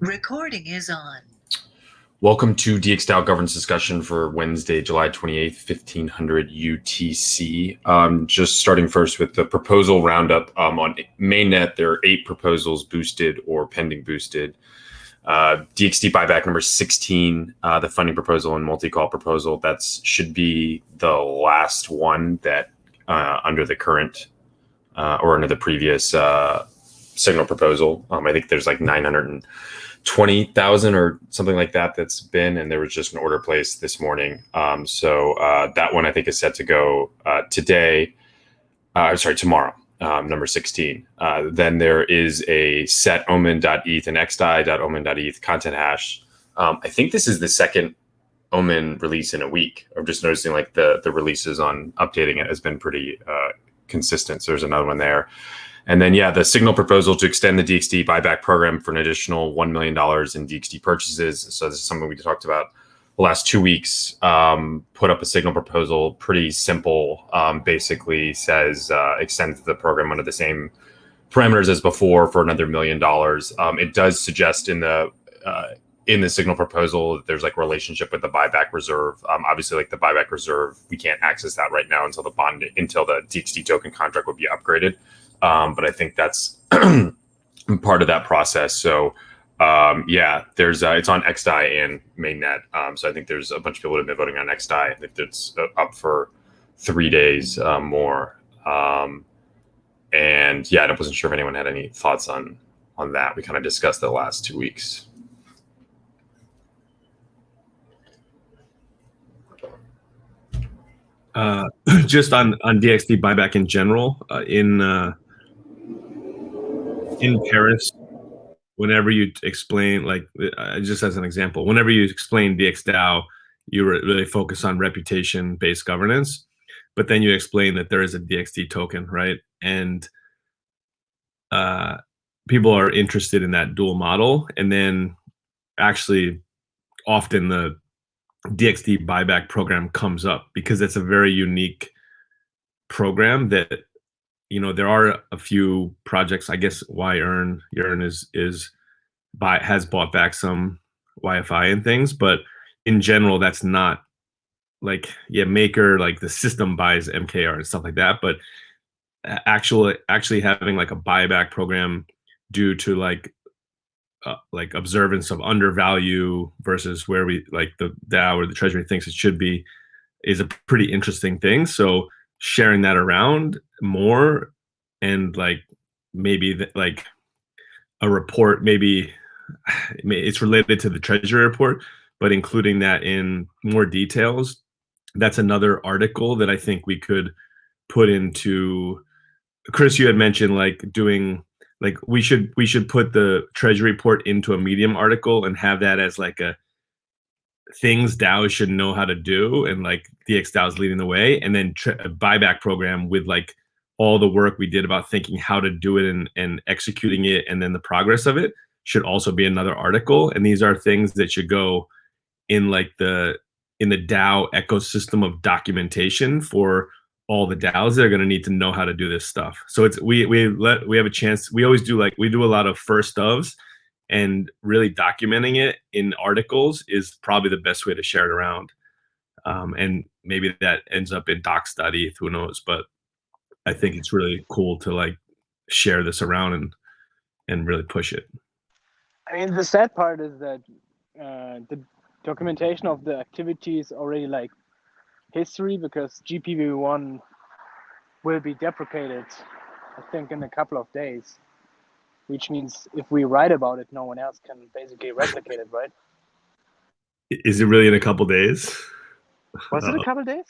Recording is on. Welcome to DXDAO governance discussion for Wednesday, July 28th, 1500 UTC. Just starting first with the proposal roundup. On mainnet, there are 8 proposals boosted or pending boosted. DXD buyback number 16, the funding proposal and multi-call proposal. That should be the last one that under the current or under the previous signal proposal. I think there's like 920,000 or something like that that's been, and there was just an order placed this morning. So that one I think is set to go tomorrow, number 16. Then there is a set omen.eth and xdi.omen.eth content hash. I think this is the second Omen release in a week. I'm just noticing like the releases on updating it has been pretty consistent. So there's another one there. And then, the signal proposal to extend the DXD buyback program for an additional $1 million in DXD purchases. So this is something we talked about the last 2 weeks. Put up a signal proposal, pretty simple. Basically says extend the program under the same parameters as before for another $1 million. It does suggest in the signal proposal that there's like a relationship with the buyback reserve. Obviously, like the buyback reserve, we can't access that right now until the DXD token contract would be upgraded. But I think that's part of that process. So there's it's on XDI and mainnet. So I think there's a bunch of people that have been voting on XDI. I think it's up for 3 days more. And I wasn't sure if anyone had any thoughts on that. We kind of discussed it the last 2 weeks. Just on DXD buyback in general, in Paris, whenever you explain, like just as an example, whenever you explain DXDAO, you really focus on reputation-based governance, but then you explain that there is a DXD token, right? And people are interested in that dual model, and then actually often the DXD buyback program comes up because it's a very unique program that, there are a few projects. I guess Yearn has bought back some YFI and things, but in general, that's not like Maker, like the system buys MKR and stuff like that. But actually having like a buyback program due to like observance of undervalue versus where we like the DAO or the Treasury thinks it should be is a pretty interesting thing. So sharing that around more, and like maybe like a report, maybe it's related to the Treasury report, but including that in more details. That's another article that I think we could put into. Chris, you had mentioned like doing like we should put the Treasury report into a Medium article and have that as like a things DAOs should know how to do, and like DXDAO is leading the way, and then a buyback program with like all the work we did about thinking how to do it and executing it, and then the progress of it should also be another article. And these are things that should go in like in the DAO ecosystem of documentation for all the DAOs that are going to need to know how to do this stuff. So it's we have a chance. We always do we do a lot of first ofs, and really documenting it in articles is probably the best way to share it around. And maybe that ends up in docs.eth, who knows? But I think it's really cool to like share this around and really push it. I mean, the sad part is that the documentation of the activity is already like history, because GPV1 will be deprecated, I think, in a couple of days, which means if we write about it, no one else can basically replicate it, right? Is it really in a couple days? Was it a couple days?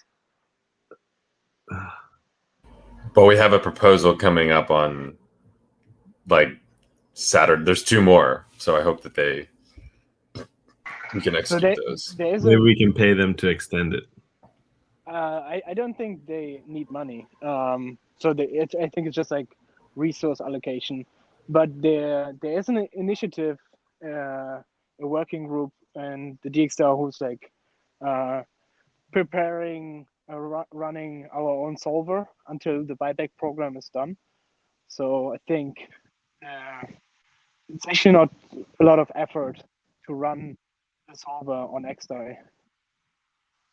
But we have a proposal coming up on like Saturday. There's 2 more, so I hope that we can execute those. Maybe we can pay them to extend it. I don't think they need money. I think it's just like resource allocation. But there is an initiative, a working group, and the DXDAO who's like preparing, running our own solver until the buyback program is done. So I think it's actually not a lot of effort to run the solver on XDAI.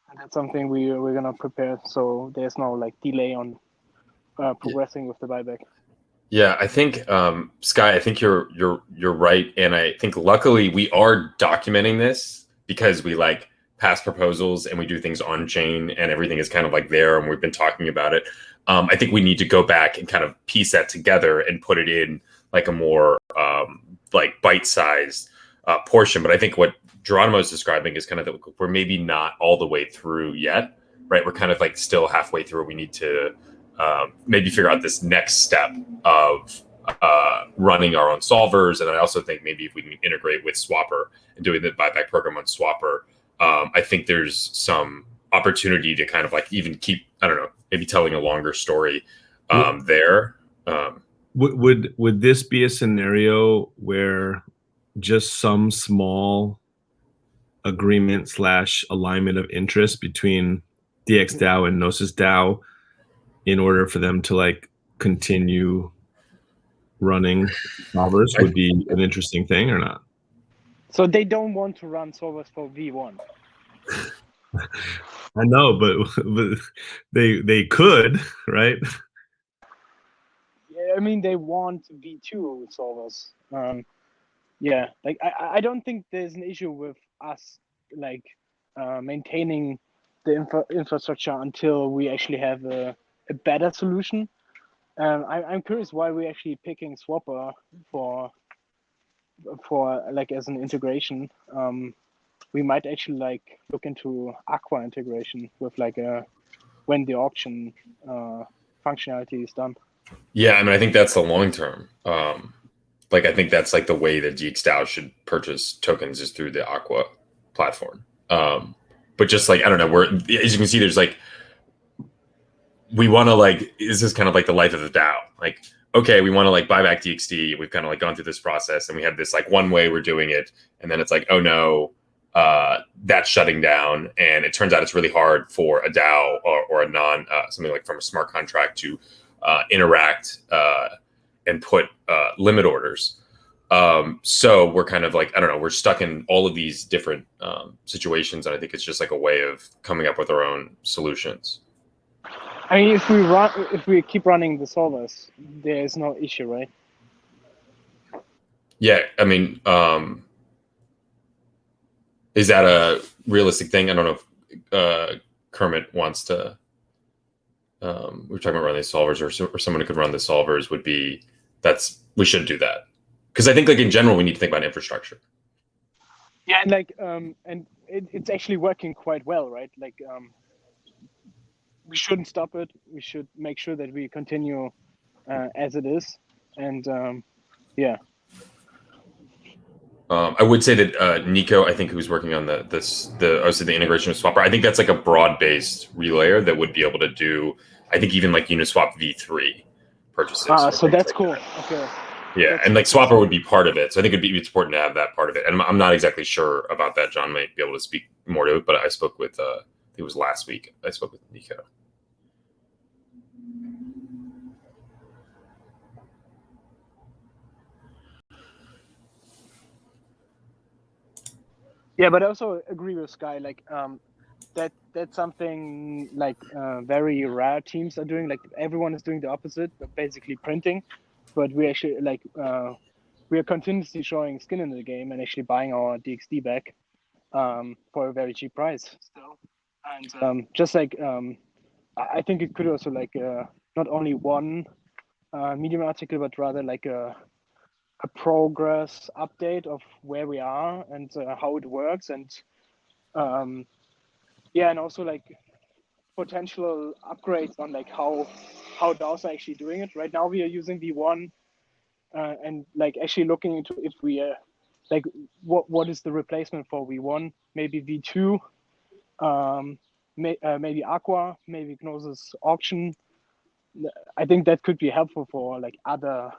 And that's something we're gonna prepare, so there's no like delay on progressing with the buyback. Yeah, I think Sky, I think you're right, and I think luckily we are documenting this because we like pass proposals and we do things on chain and everything is kind of like there and we've been talking about it. I think we need to go back and kind of piece that together and put it in like a more like bite-sized portion. But I think what Geronimo is describing is kind of that we're maybe not all the way through yet, right? We're kind of like still halfway through. We need to maybe figure out this next step of running our own solvers. And I also think maybe if we can integrate with Swapper and doing the buyback program on Swapper, I think there's some opportunity to kind of like even keep, I don't know, maybe telling a longer story there. Would this be a scenario where just some small agreement / alignment of interest between DXDAO and Gnosis DAO in order for them to like continue running solvers would be an interesting thing or not? So they don't want to run solvers for V1. I know, but they could, right? Yeah, I mean they want V2 solvers. Yeah, like I don't think there's an issue with us like maintaining the infrastructure until we actually have a better solution. I'm curious why we're actually picking Swapper for like as an integration. We might actually like look into Aqua integration with like when the auction functionality is done. Yeah, I mean, I think that's the long term. Like, I think that's like the way that DXDAO should purchase tokens is through the Aqua platform. But just like, I don't know, as you can see, there's like, we want to like, this is kind of like the life of the DAO. Like, okay, we want to like buy back DXD. We've kind of like gone through this process and we have this like one way we're doing it. And then it's like, oh no, that's shutting down. And it turns out it's really hard for a DAO or a non, something like from a smart contract to interact and put limit orders. So we're kind of like, I don't know, we're stuck in all of these different situations. And I think it's just like a way of coming up with our own solutions. I mean, if we keep running the solvers, there's no issue, right? Yeah, I mean, is that a realistic thing? I don't know if Kermit wants to. We're talking about running the solvers, or someone who could run the solvers would be. We should do that because I think, like in general, we need to think about infrastructure. Yeah, and like, and it's actually working quite well, right? Like, we shouldn't stop it. We should make sure that we continue as it is, and yeah. I would say that Nico, I think, who's working on the integration of Swapper, I think that's like a broad-based relayer that would be able to do, I think, even like Uniswap v3 purchases. So that's like cool. That. Okay. Yeah, and like Swapper would be part of it. So I think it's important to have that part of it. And I'm not exactly sure about that. John might be able to speak more to it, but I spoke with, I think it was last week, I spoke with Nico. Yeah, but I also agree with Sky. Like, that's something like very rare teams are doing. Like, everyone is doing the opposite, basically printing. But we actually like we are continuously showing skin in the game and actually buying our DXD back for a very cheap price still. And just like I think it could also like not only one Medium article, but rather like a progress update of where we are and how it works, and yeah, and also like potential upgrades on like how DAOs are actually doing it. Right now we are using V1 and like actually looking into if we like what is the replacement for V1, maybe V2, maybe Aqua, maybe Gnosis auction. I think that could be helpful for like other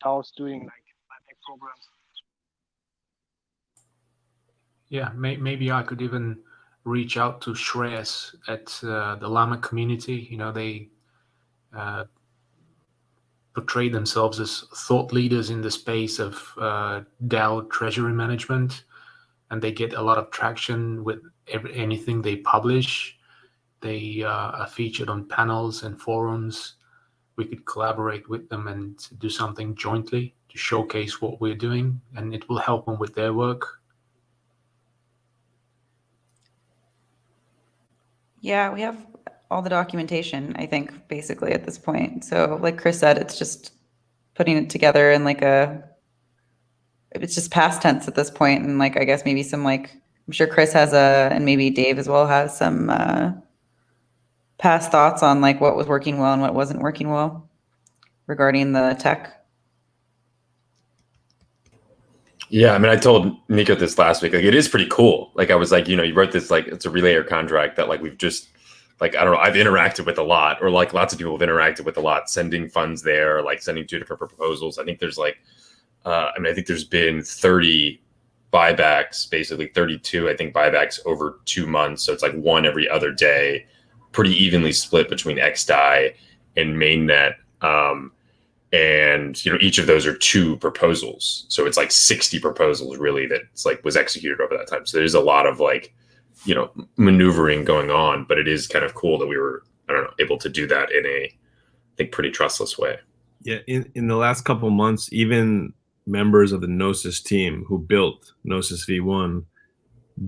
DAOs doing like buyback programs. Yeah, maybe I could even reach out to Shreyas at the Llama community. You know, they portray themselves as thought leaders in the space of DAO treasury management, and they get a lot of traction with anything they publish. They are featured on panels and forums. We could collaborate with them and do something jointly to showcase what we're doing, and it will help them with their work. Yeah, we have all the documentation, I think, basically at this point. So like Chris said, it's just putting it together in like it's just past tense at this point. And like, I guess maybe some like, I'm sure Chris has and maybe Dave as well has some past thoughts on like what was working well and what wasn't working well regarding the tech. Yeah, I mean, I told Nico this last week. Like, it is pretty cool. Like, I was like, you wrote this, like, it's a relayer contract that, like, we've just, like, I don't know, I've interacted with a lot, or like lots of people have interacted with a lot, sending funds there, like sending 2 different proposals. I think there's like, I think there's been 30 buybacks, basically 32, I think, buybacks over 2 months. So it's like one every other day, pretty evenly split between XDAI and mainnet. And each of those are 2 proposals, so it's like 60 proposals really that's like was executed over that time. So there's a lot of like maneuvering going on, but it is kind of cool that we were, I don't know, able to do that in a, I think, pretty trustless way. Yeah, in the last couple of months, even members of the Gnosis team who built Gnosis V1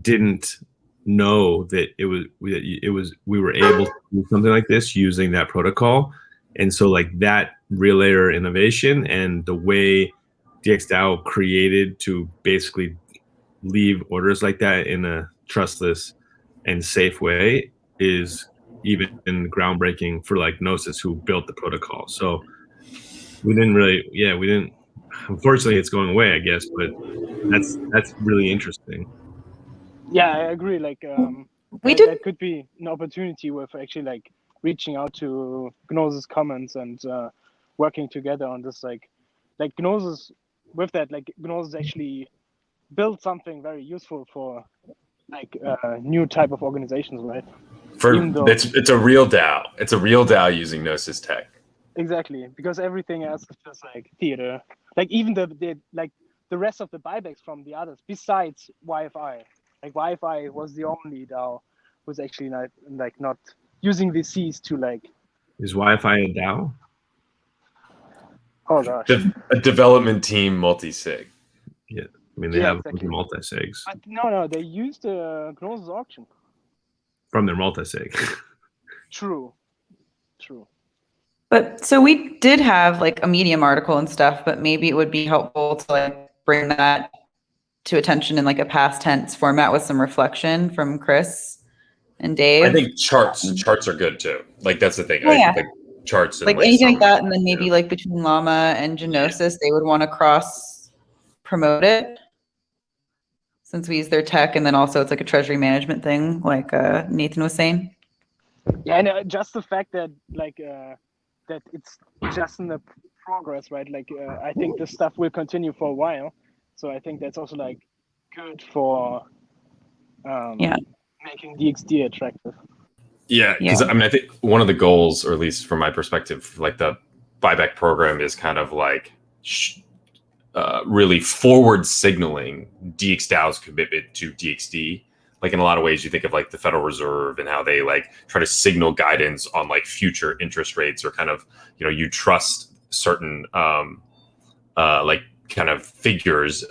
didn't know that we were able to do something like this using that protocol. And so like that real layer innovation and the way DXDAO created to basically leave orders like that in a trustless and safe way is even groundbreaking for like Gnosis, who built the protocol. So we didn't, unfortunately it's going away, I guess, but that's really interesting. Yeah, I agree. Like that could be an opportunity with actually like reaching out to Gnosis Commons and working together on this, like Gnosis. With that, like Gnosis actually built something very useful for like new type of organizations, right? It's a real DAO. It's a real DAO using Gnosis tech. Exactly, because everything else is just like theater. Like even the rest of the buybacks from the others, besides YFI. Like YFI was the only DAO who's actually not using VCs to like. Is Wi-Fi a DAO? Oh gosh. A development team multi-sig. Yeah, I mean they have exactly. Multi-sigs. No, they used the Gnosis auction. From their multi-sig. True. But so we did have like a Medium article and stuff, but maybe it would be helpful to like bring that to attention in like a past tense format with some reflection from Chris and Dave. I think charts are good too. Like that's the thing. Yeah. Like charts and like anything like that, and then maybe like between Llama and Gnosis, they would want to cross promote it since we use their tech, and then also it's like a treasury management thing, like Nathan was saying. Yeah, and just the fact that like that it's just in the progress, right? Like I think this stuff will continue for a while. So I think that's also like good for making DXD attractive. Yeah, because I mean, I think one of the goals, or at least from my perspective, like the buyback program is kind of like really forward signaling DXDAO's commitment to DXD. Like in a lot of ways, you think of like the Federal Reserve and how they like try to signal guidance on like future interest rates, or kind of, you trust certain like kind of figures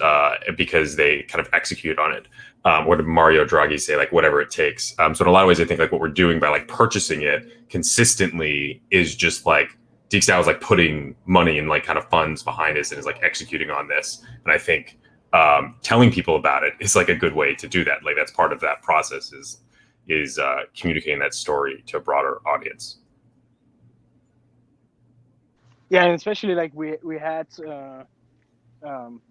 because they kind of execute on it. What did Mario Draghi say? Like whatever it takes. So in a lot of ways, I think like what we're doing by like purchasing it consistently is just like DXDAO is like putting money and like kind of funds behind us and is like executing on this. And I think telling people about it is like a good way to do that. Like that's part of that process is communicating that story to a broader audience. Yeah, and especially like we had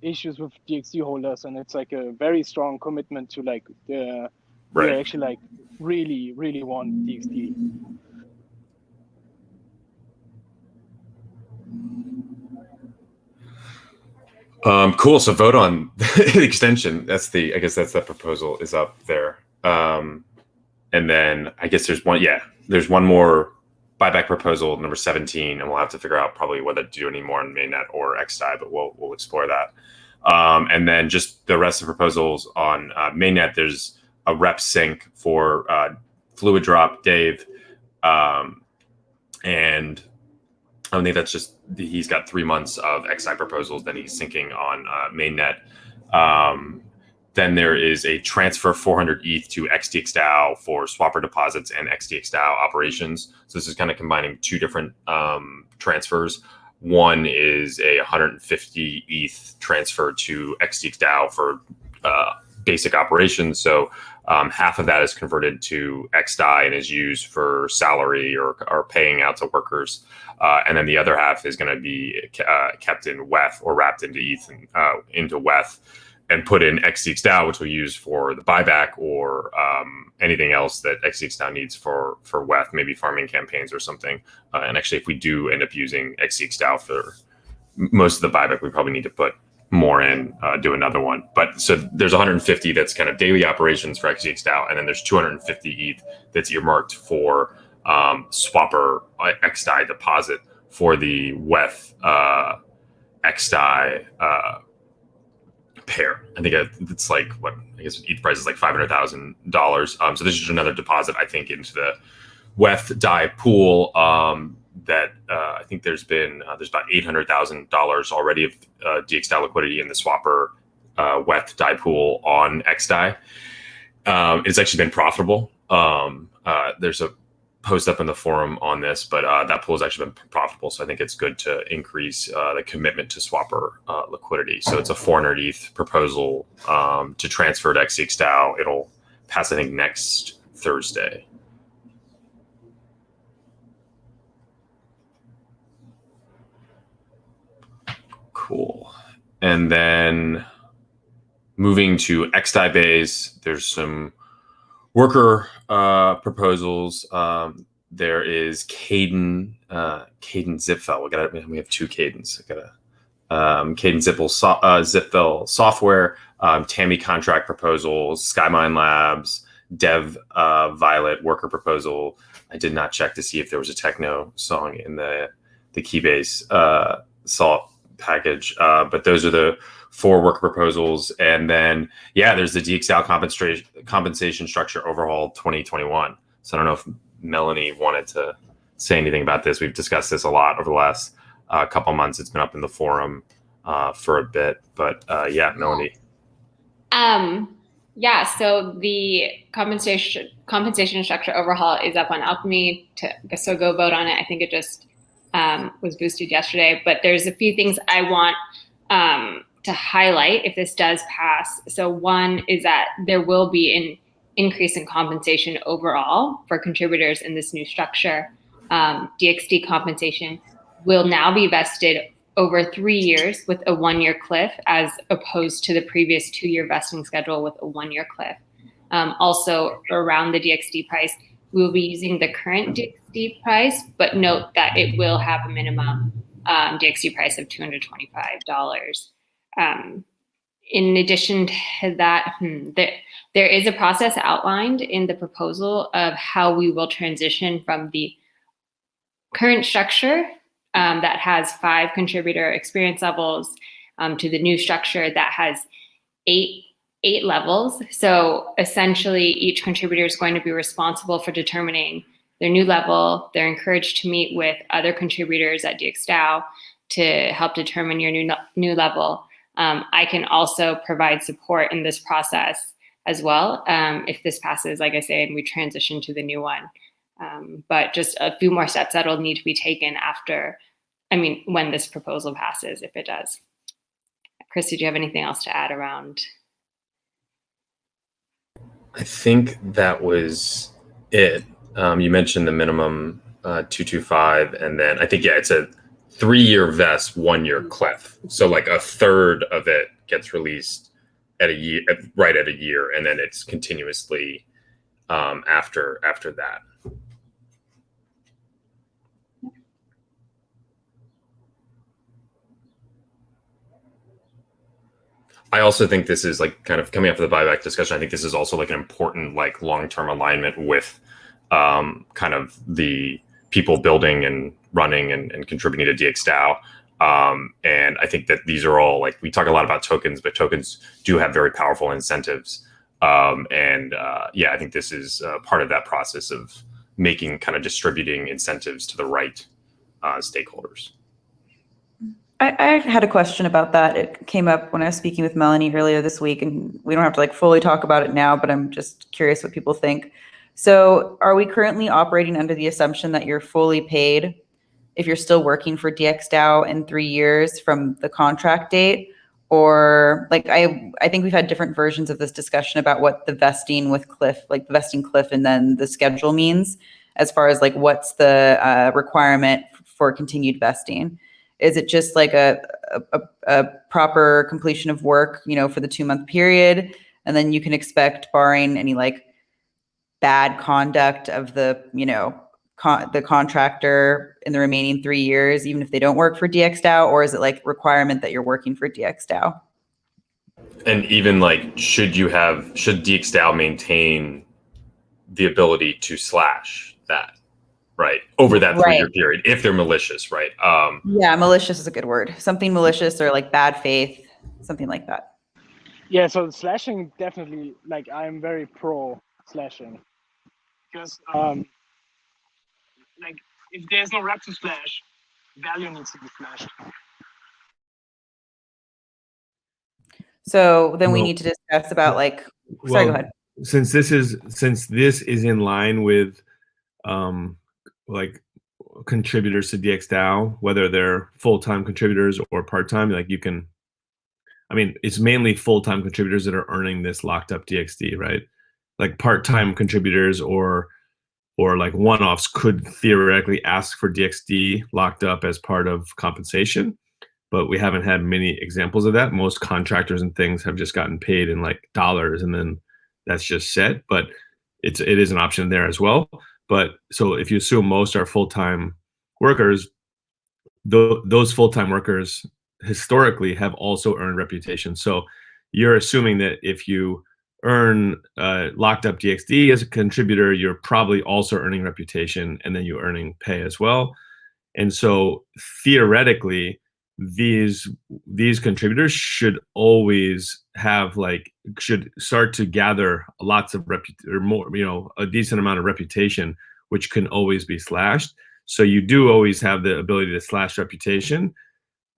issues with DXD holders, and it's like a very strong commitment to like we actually like really want DXD. Cool. So vote on the extension. I guess that's the proposal is up there. And then I guess there's one more buyback proposal number 17, and we'll have to figure out probably whether to do any more on mainnet or XDAI, but we'll explore that. And then just the rest of the proposals on mainnet, there's a rep sync for fluid drop Dave, and I think that's just, he's got 3 months of XDAI proposals that he's syncing on mainnet. Then there is a transfer 400 ETH to XDXDAO for swapper deposits and XDXDAO operations. So this is kind of combining two different transfers. One is a 150 ETH transfer to XDXDAO for basic operations. So half of that is converted to XDAI and is used for salary or paying out to workers. And then the other half is going to be kept in WETH or wrapped into ETH and, into WETH and put in XDXDAO, which we'll use for the buyback or anything else that XDXDAO needs for WETH, maybe farming campaigns or something. And actually, if we do end up using XDXDAO for most of the buyback, we probably need to put more in, do another one. But so there's 150 that's kind of daily operations for XDXDAO, and then there's 250 ETH that's earmarked for swapper XDAI deposit for the WETH XDAI pair. I think it's like, what, I guess ETH price is like $500,000. So this is another deposit, I think, into the WETH DAI pool that I think there's about $800,000 already of DXDAO liquidity in the swapper WETH DAI pool on XDAI. It's actually been profitable. There's a post up in the forum on this, but that pool has actually been profitable. So I think it's good to increase the commitment to swapper liquidity. So it's a 400 ETH proposal to transfer to XDXDAO. It'll pass, I think, next Thursday. Cool. And then moving to XDAI base, there's some worker proposals. There is Caden Zipfel. We have two Cadens. Caden Zipfel software, Tammy contract proposals, Skymine Labs, Dev Violet worker proposal. I did not check to see if there was a techno song in the Keybase salt package, but those are the 4 worker proposals. And then, yeah, there's the DXDAO compensation structure overhaul 2021. So I don't know if Melanie wanted to say anything about this. We've discussed this a lot over the last couple months. It's been up in the forum for a bit, but yeah, Melanie. Yeah, so the compensation structure overhaul is up on Alchemy, so go vote on it. I think it just was boosted yesterday, but there's a few things I want to highlight if this does pass. So one is that there will be an increase in compensation overall for contributors in this new structure. DXD compensation will now be vested over 3 years with a 1-year cliff, as opposed to the previous 2-year vesting schedule with a 1-year cliff. Also, around the DXD price, we will be using the current DXD price, but note that it will have a minimum DXD price of $225. In addition to that, there is a process outlined in the proposal of how we will transition from the current structure that has 5 contributor experience levels to the new structure that has 8 levels. So essentially, each contributor is going to be responsible for determining their new level. They're encouraged to meet with other contributors at DXDAO to help determine your new level. I can also provide support in this process as well if this passes, like I say, and we transition to the new one. But just a few more steps that'll need to be taken when this proposal passes, if it does. Chris, did you have anything else to add around? I think that was it. You mentioned the minimum 225, and then I think, yeah, it's a 3-year vest, 1-year cliff. So like a third of it gets released at a year, right at a year, and then it's continuously after that. I also think this is like kind of coming after the buyback discussion. I think this is also like an important like long-term alignment with kind of the people building and running and contributing to DXDAO. And I think that these are all, like, we talk a lot about tokens, but tokens do have very powerful incentives. Yeah, I think this is part of that process of making, kind of distributing incentives to the right stakeholders. I had a question about that. It came up when I was speaking with Melanie earlier this week, and we don't have to like fully talk about it now, but I'm just curious what people think. So are we currently operating under the assumption that you're fully paid if you're still working for DXDAO in 3 years from the contract date? Or like, I think we've had different versions of this discussion about what the vesting with cliff, like the vesting cliff and then the schedule means, as far as like what's the requirement for continued vesting. Is it just like a proper completion of work, you know, for the 2-month period, and then you can expect, barring any like bad conduct of the, you know, the contractor in the remaining 3 years, even if they don't work for DXDAO, or is it like requirement that you're working for DXDAO? And even like, should DXDAO maintain the ability to slash that, right, over that 3-year period, if they're malicious, right? Yeah, malicious is a good word. Something malicious or like bad faith, something like that. Yeah, so the slashing, definitely, like, I'm very pro slashing, because like, if there's no rep to slash, value needs to be slashed. So then we need to discuss about like, sorry, go ahead. Since this is in line with like contributors to DXDAO, whether they're full-time contributors or part-time, like you can, I mean, it's mainly full-time contributors that are earning this locked up DXD, right? Like part-time contributors or like one-offs could theoretically ask for DXD locked up as part of compensation, but we haven't had many examples of that. Most contractors and things have just gotten paid in like dollars, and then that's just set. But it is an option there as well. But so if you assume most are full-time workers, those full-time workers historically have also earned reputation. So you're assuming that if you earn locked up DXD as a contributor, you're probably also earning reputation, and then you're earning pay as well. And so theoretically, these contributors should always have should start to gather lots of a decent amount of reputation, which can always be slashed. So you do always have the ability to slash reputation.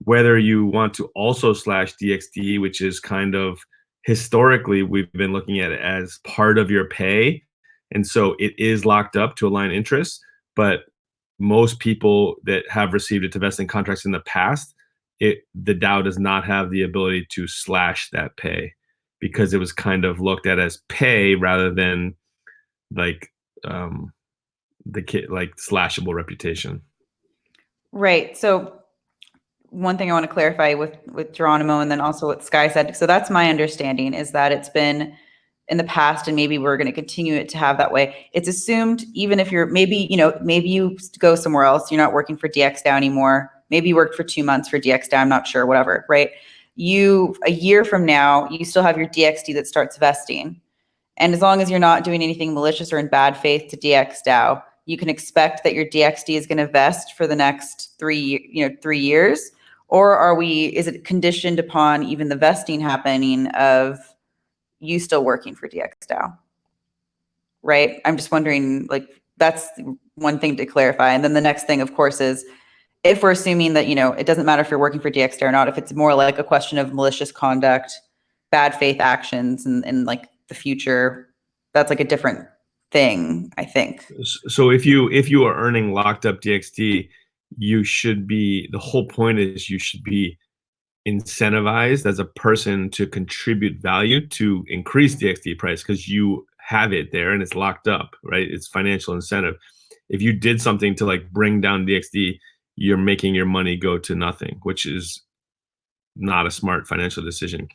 Whether you want to also slash DXD, which is kind of historically we've been looking at it as part of your pay, and so it is locked up to align interests. But most people that have received it to vesting contracts in the past, the DAO does not have the ability to slash that pay, because it was kind of looked at as pay rather than like slashable reputation. Right. So one thing I want to clarify with Geronimo, and then also what Sky said. So that's my understanding, is that it's been in the past, and maybe we're going to continue it to have that way. It's assumed, even if you're maybe you go somewhere else, you're not working for DXDAO anymore. Maybe you worked for 2 months for DXDAO, I'm not sure, whatever, right? A year from now, you still have your DXD that starts vesting. And as long as you're not doing anything malicious or in bad faith to DXDAO, you can expect that your DXD is going to vest for the next 3 years. Or is it conditioned upon even the vesting happening of you still working for DXDAO? Right? I'm just wondering, like, that's one thing to clarify. And then the next thing, of course, is if we're assuming that, it doesn't matter if you're working for DXDAO or not, if it's more like a question of malicious conduct, bad faith actions, and like the future, that's like a different thing, I think. So if you are earning locked up DXD, the whole point is you should be incentivized as a person to contribute value to increase DXD price, because you have it there and it's locked up, right? It's financial incentive. If you did something to like bring down DXD, you're making your money go to nothing, which is not a smart financial decision,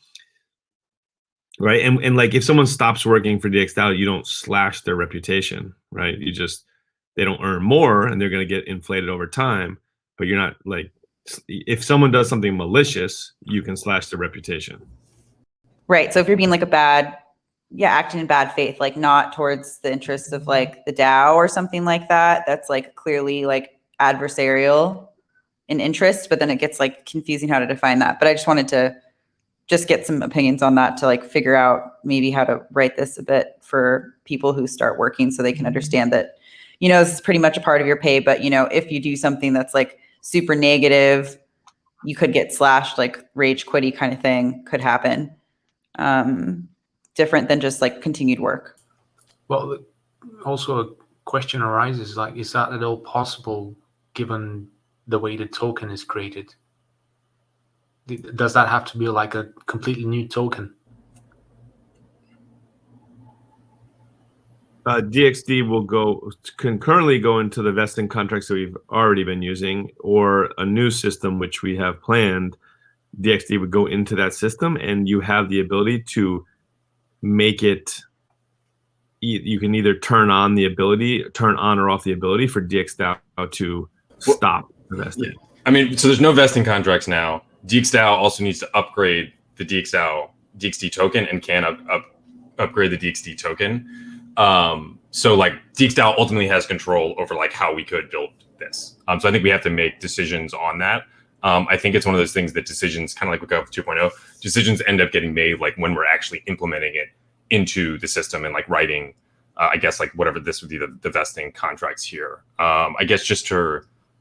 right? And like, if someone stops working for DXDAO, you don't slash their reputation, right? They don't earn more, and they're going to get inflated over time, but you're not like, if someone does something malicious, you can slash their reputation. Right. So if you're being like a bad acting in bad faith, like not towards the interests of like the DAO or something like that. That's like clearly like adversarial in interest, but then it gets like confusing how to define that. But I just wanted to just get some opinions on that to like figure out maybe how to write this a bit for people who start working so they can understand that, this is pretty much a part of your pay, but if you do something that's like super negative, you could get slashed, like rage quitty kind of thing could happen. Different than just like continued work. Well, also a question arises, like, is that at all possible given the way the token is created? Does that have to be like a completely new token? DXD can currently go into the vesting contracts that we've already been using, or a new system which we have planned. DXD would go into that system, and you have the ability to make it. You can either turn on or off the ability for DXDAO to stop investing. Yeah. I mean, so there's no vesting contracts now. DXDAO also needs to upgrade the DXD token and can upgrade the DXD token. So like DXDAO ultimately has control over like how we could build this. So I think we have to make decisions on that. I think it's one of those things that decisions, kind of like with Gov 2.0, decisions end up getting made like when we're actually implementing it into the system and like writing, I guess like whatever this would be, the vesting contracts here. I guess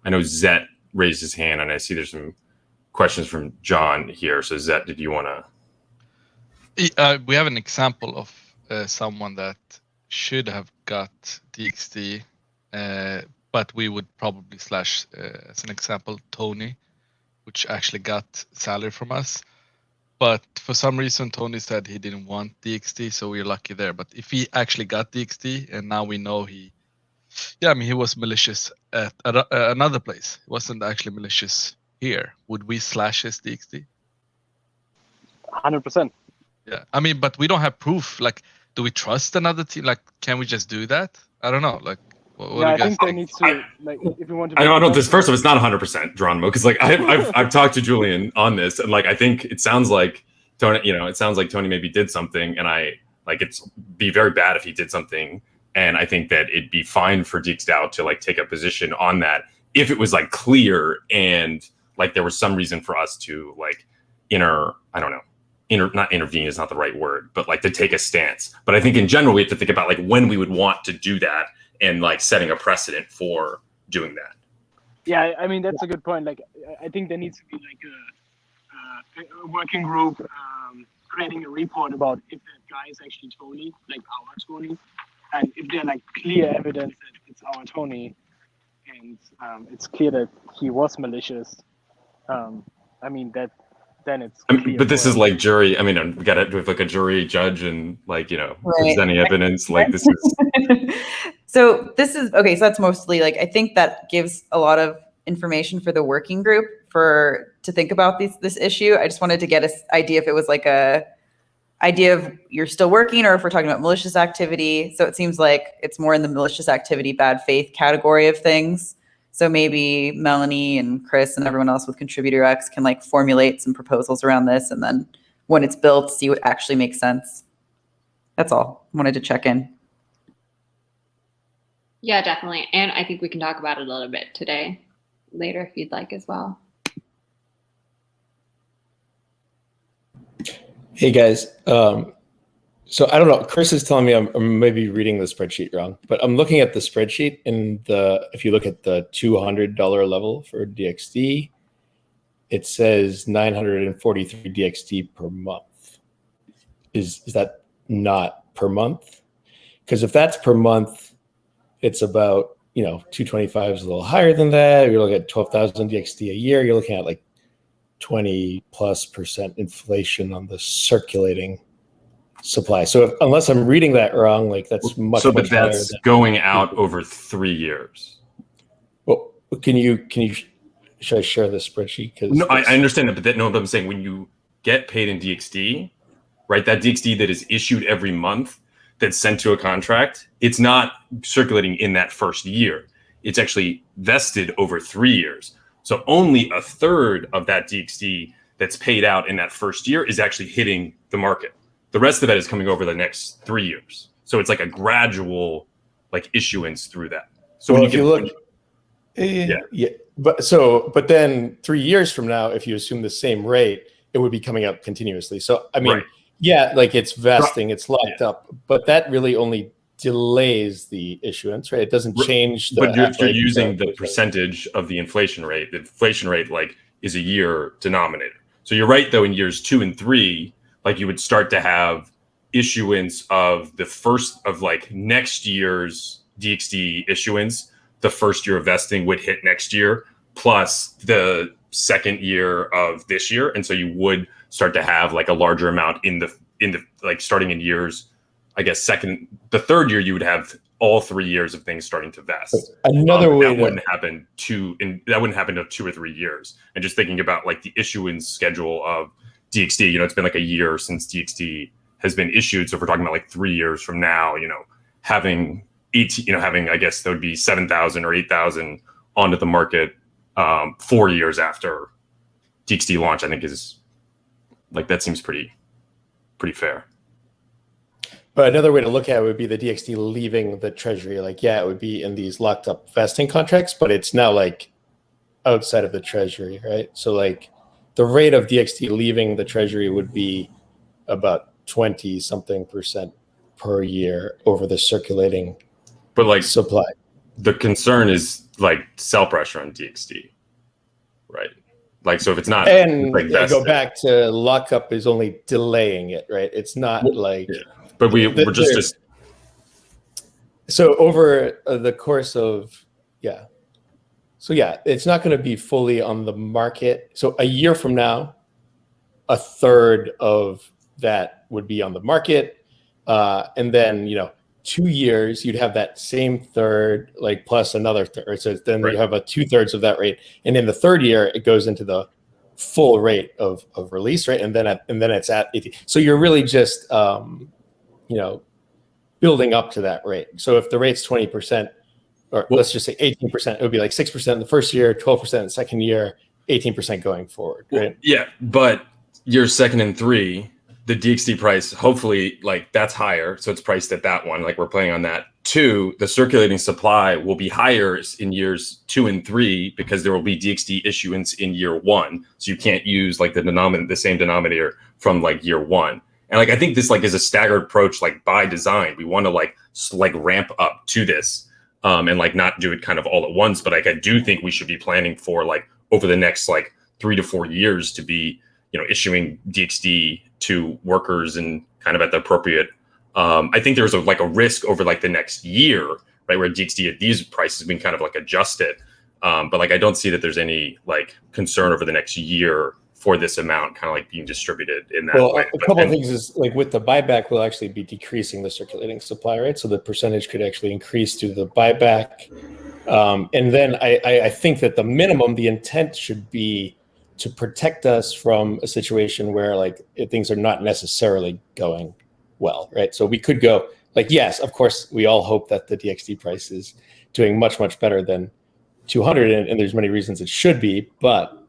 I know Zet raised his hand, and I see there's some questions from John here. So Zet, did you want to? We have an example of someone that should have got DXD, but we would probably slash, as an example, Tony, which actually got salary from us. But for some reason, Tony said he didn't want DXD, so we're lucky there. But if he actually got DXD, and now we know he was malicious at another place. He wasn't actually malicious here. Would we slash his DXD? 100%. Yeah, I mean, but we don't have proof. Like, do we trust another team? Like, can we just do that? I don't know. Like, what do you guys think? There needs to, like, if you want to. I don't know. This first of all, it's not 100%, Geronimo, because like I've talked to Julian on this, and like I think it sounds like Tony. It sounds like Tony maybe did something, and it's be very bad if he did something, and I think that it'd be fine for DXDAO to like take a position on that if it was like clear and like there was some reason for us to like not intervene is not the right word, but like to take a stance. But I think in general we have to think about like when we would want to do that and like setting a precedent for doing that. Yeah, I mean that's a good point. Like I think there needs to be like a working group creating a report about if that guy is actually Tony, like our Tony, and if there like clear evidence that it's our Tony, and it's clear that he was malicious. I mean that. Then it's but this is like jury. I mean, we got to have like a jury judge and like, if there's any evidence, like this is. So this is, okay. So that's mostly like, I think that gives a lot of information for the working group to think about this issue. I just wanted to get an idea if it was like a idea of you're still working or if we're talking about malicious activity. So it seems like it's more in the malicious activity, bad faith category of things. So maybe Melanie and Chris and everyone else with Contributor X can like formulate some proposals around this, and then when it's built, see what actually makes sense. That's all. Wanted to check in. Yeah, definitely. And I think we can talk about it a little bit today, later if you'd like as well. Hey guys. So I don't know, Chris is telling me I'm maybe reading the spreadsheet wrong, but I'm looking at the spreadsheet, and if you look at the $200 level for DXD, it says 943 DXD per month. Is that not per month? Because if that's per month, it's about, 225 is a little higher than that. You're looking at 12,000 DXD a year. You're looking at like 20+% inflation on the circulating supply. So unless I'm reading that wrong, like that's much. So, much but that's going out over 3 years. Well, should I share the spreadsheet? No, I understand that, but what I'm saying, when you get paid in DXD, right? That DXD that is issued every month, that's sent to a contract, it's not circulating in that first year. It's actually vested over 3 years. So only a third of that DXD that's paid out in that first year is actually hitting the market. The rest of that is coming over the next 3 years. So it's like a gradual like issuance through that. So well, when if you look, yeah. But then 3 years from now, if you assume the same rate, it would be coming up continuously. So I mean, Right. yeah, like it's vesting, it's locked up, but that really only delays the issuance, right? It doesn't change the But you're half-life using of the percentage of the inflation rate. The inflation rate like is a year denominator. So you're right though, in years 2 and 3, like you would start to have issuance of the first of like next year's DXD issuance. The first year of vesting would hit next year, plus the second year of this year, and so you would start to have like a larger amount in the like starting in years. I guess the third year you would have all 3 years of things starting to vest. Another way that wouldn't happen to 2 or 3 years. And just thinking about like the issuance schedule of DXD, it's been like a year since DXD has been issued. So if we're talking about like 3 years from now, having 18, having, I guess that would be 7,000 or 8,000 onto the market 4 years after DXD launch, I think is like, that seems pretty fair. But another way to look at it would be the DXD leaving the treasury. Like, yeah, it would be in these locked up vesting contracts, but it's now like outside of the treasury, right? So like the rate of DXD leaving the treasury would be about 20-something% per year over the circulating supply. The concern is like sell pressure on DXD, right? Like, so if it's not, and like go back to lockup is only delaying it, right? It's not like, but we're just so over the course of, so it's not going to be fully on the market. So a year from now, a third of that would be on the market, and then 2 years you'd have that same third, like plus another third. So then you have a 2/3 of that rate, and in the third year it goes into the full rate of release, right? And then it's at 18. So you're really just building up to that rate. So if the rate's 20%, or let's just say 18%, it would be like 6% in the first year, 12% in the second year, 18% going forward, right? Yeah, but year 2 and 3, the DXD price, hopefully, like that's higher. So it's priced at that one. Like we're playing on that. 2, the circulating supply will be higher in years 2 and 3 because there will be DXD issuance in year 1. So you can't use like the same denominator from like year 1. And like I think this like is a staggered approach, like by design. We want to like ramp up to this and like not do it kind of all at once. But like I do think we should be planning for like over the next like 3 to 4 years to be issuing DXD to workers and kind of at the appropriate. I think there's a risk over like the next year, right, where DXD at these prices being kind of like adjusted. But like I don't see that there's any like concern over the next year for this amount kind of like being distributed in that way. A couple of things is like with the buyback, we'll actually be decreasing the circulating supply, right? So the percentage could actually increase through the buyback. And then I think that the minimum, the intent should be to protect us from a situation where like things are not necessarily going well, right? So we could go like, yes, of course, we all hope that the DXD price is doing much, much better than 200, and there's many reasons it should be, but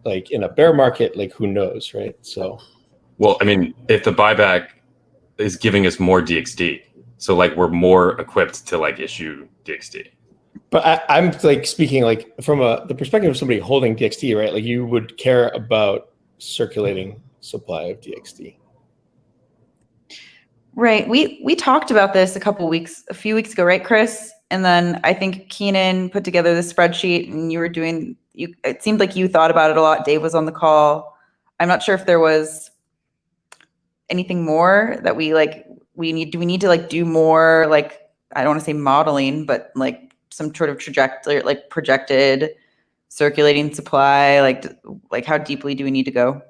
like in a bear market, like who knows, right? So, well, I mean, if the buyback is giving us more DXD, so like we're more equipped to like issue DXD. But I'm like speaking like from the perspective of somebody holding DXD, right? Like you would care about circulating supply of DXD. Right. We talked about this a few weeks ago, right, Chris? And then I think Keenan put together the spreadsheet, and it seemed like you thought about it a lot. Dave was on the call. I'm not sure if there was anything more that do we need to like do more, like, I don't want to say modeling, but like some sort of trajectory, like projected circulating supply, like how deeply do we need to go?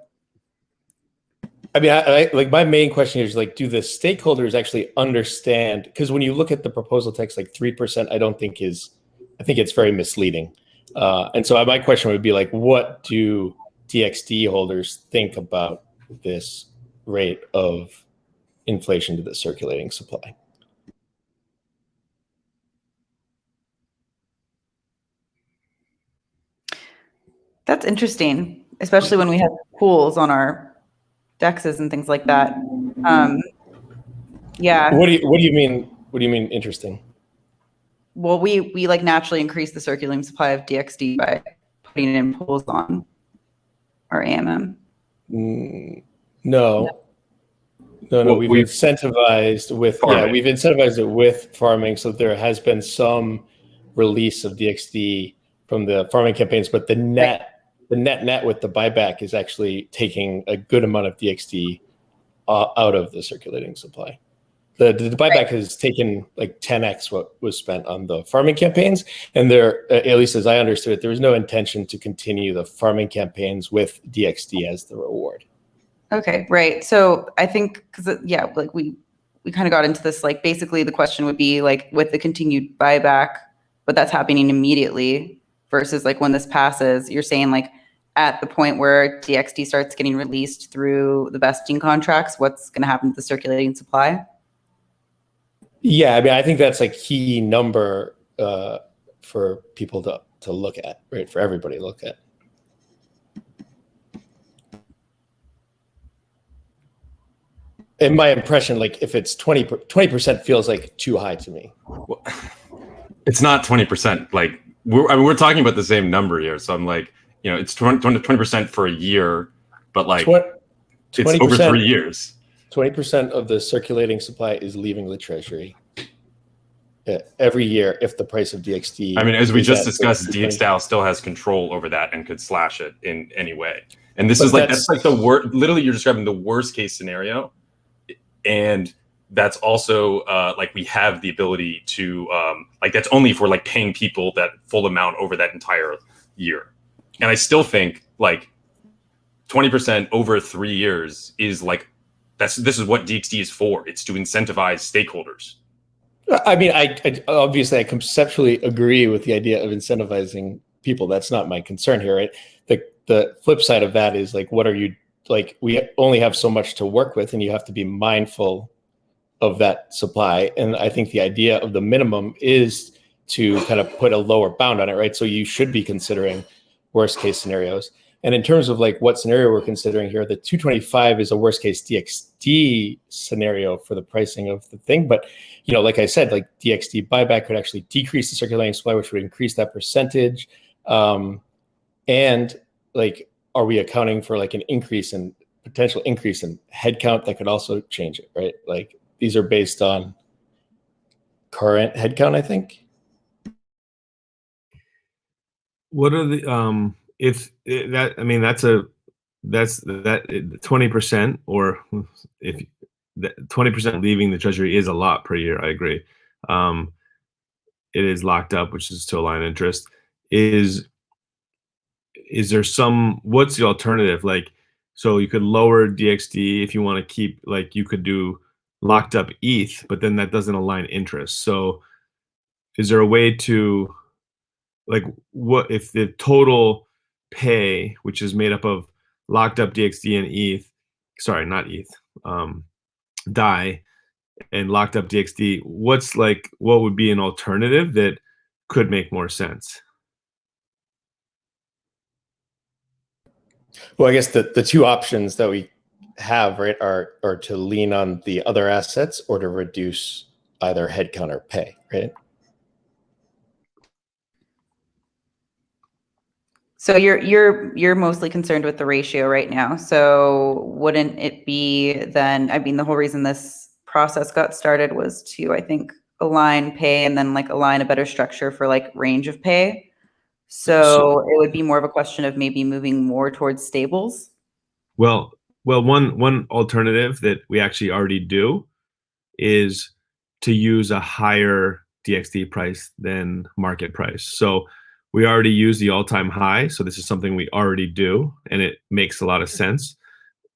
I mean, I like my main question is like, do the stakeholders actually understand? Because when you look at the proposal text, like 3%, I think it's very misleading. And so my question would be like, what do DXD holders think about this rate of inflation to the circulating supply? That's interesting, especially when we have pools on our dexes and things like that. Yeah. What do you mean? What do you mean interesting? Well, we like naturally increase the circulating supply of DXD by putting in pools on our AMM. No. Well, We've we've incentivized with farming. we've incentivized it with farming, so there has been some release of DXD from the farming campaigns, but the net with the buyback is actually taking a good amount of DXD out of the circulating supply. The buyback has taken like 10x what was spent on the farming campaigns, and there, at least as I understood it, there was no intention to continue the farming campaigns with DXD as the reward. Okay, right. So I think because like we kind of got into this, like basically the question would be like with the continued buyback, but that's happening immediately versus like when this passes, you're saying like at the point where DXD starts getting released through the vesting contracts, what's going to happen to the circulating supply? Yeah, I mean, I think that's a key number for people to look at, right? For everybody to look at. In my impression, like if it's 20% feels like too high to me. Well, it's not 20%. Like we're talking about the same number here. So I'm like, it's 20% for a year, but like 20%, it's over 3 years. 20% of the circulating supply is leaving the treasury every year if the price of DXD. I mean, as we just discussed, DXDAO still has control over that and could slash it in any way. And this is like that's like the worst. Literally, you're describing the worst case scenario. And that's also like we have the ability to like that's only for like paying people that full amount over that entire year. And I still think like 20% over 3 years is like this is what DXD is for. It's to incentivize stakeholders. I mean, I obviously I conceptually agree with the idea of incentivizing people. That's not my concern here, right? The flip side of that is like, what are you like? We only have so much to work with, and you have to be mindful of that supply. And I think the idea of the minimum is to kind of put a lower bound on it, right? So you should be considering worst case scenarios. And in terms of like what scenario we're considering here, the 225 is a worst case DXD scenario for the pricing of the thing. But, like I said, like DXD buyback could actually decrease the circulating supply, which would increase that percentage. And like, are we accounting for like an potential increase in headcount that could also change it, right? Like these are based on current headcount, I think. What are the if that, I mean, that's 20%, or if 20% leaving the treasury is a lot per year. I agree. It is locked up, which is to align interest. Is there what's the alternative? Like, so you could lower DXD if you want to keep, like you could do locked up ETH, but then that doesn't align interest. So is there a way to, like, what if the total pay, which is made up of locked up DXD and ETH, sorry, not ETH, DAI and locked up DXD, what would be an alternative that could make more sense? Well, I guess the two options that we have, right, are to lean on the other assets or to reduce either headcount or pay, right? So you're mostly concerned with the ratio right now. So wouldn't it be then, I mean, the whole reason this process got started was to, I think, align pay and then like align a better structure for like range of pay. So it would be more of a question of maybe moving more towards stables. Well, one alternative that we actually already do is to use a higher DXD price than market price. So we already use the all-time high. So this is something we already do, and it makes a lot of sense.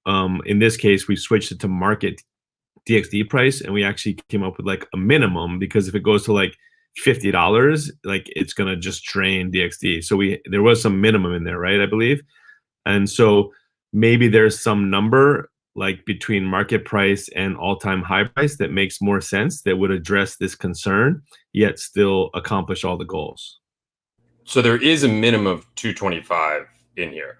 In this case, we switched it to market DXD price, and we actually came up with like a minimum, because if it goes to like $50, like it's gonna just drain DXD. So there was some minimum in there, right? I believe. And so maybe there's some number like between market price and all-time high price that makes more sense, that would address this concern, yet still accomplish all the goals. So there is a minimum of 225 in here.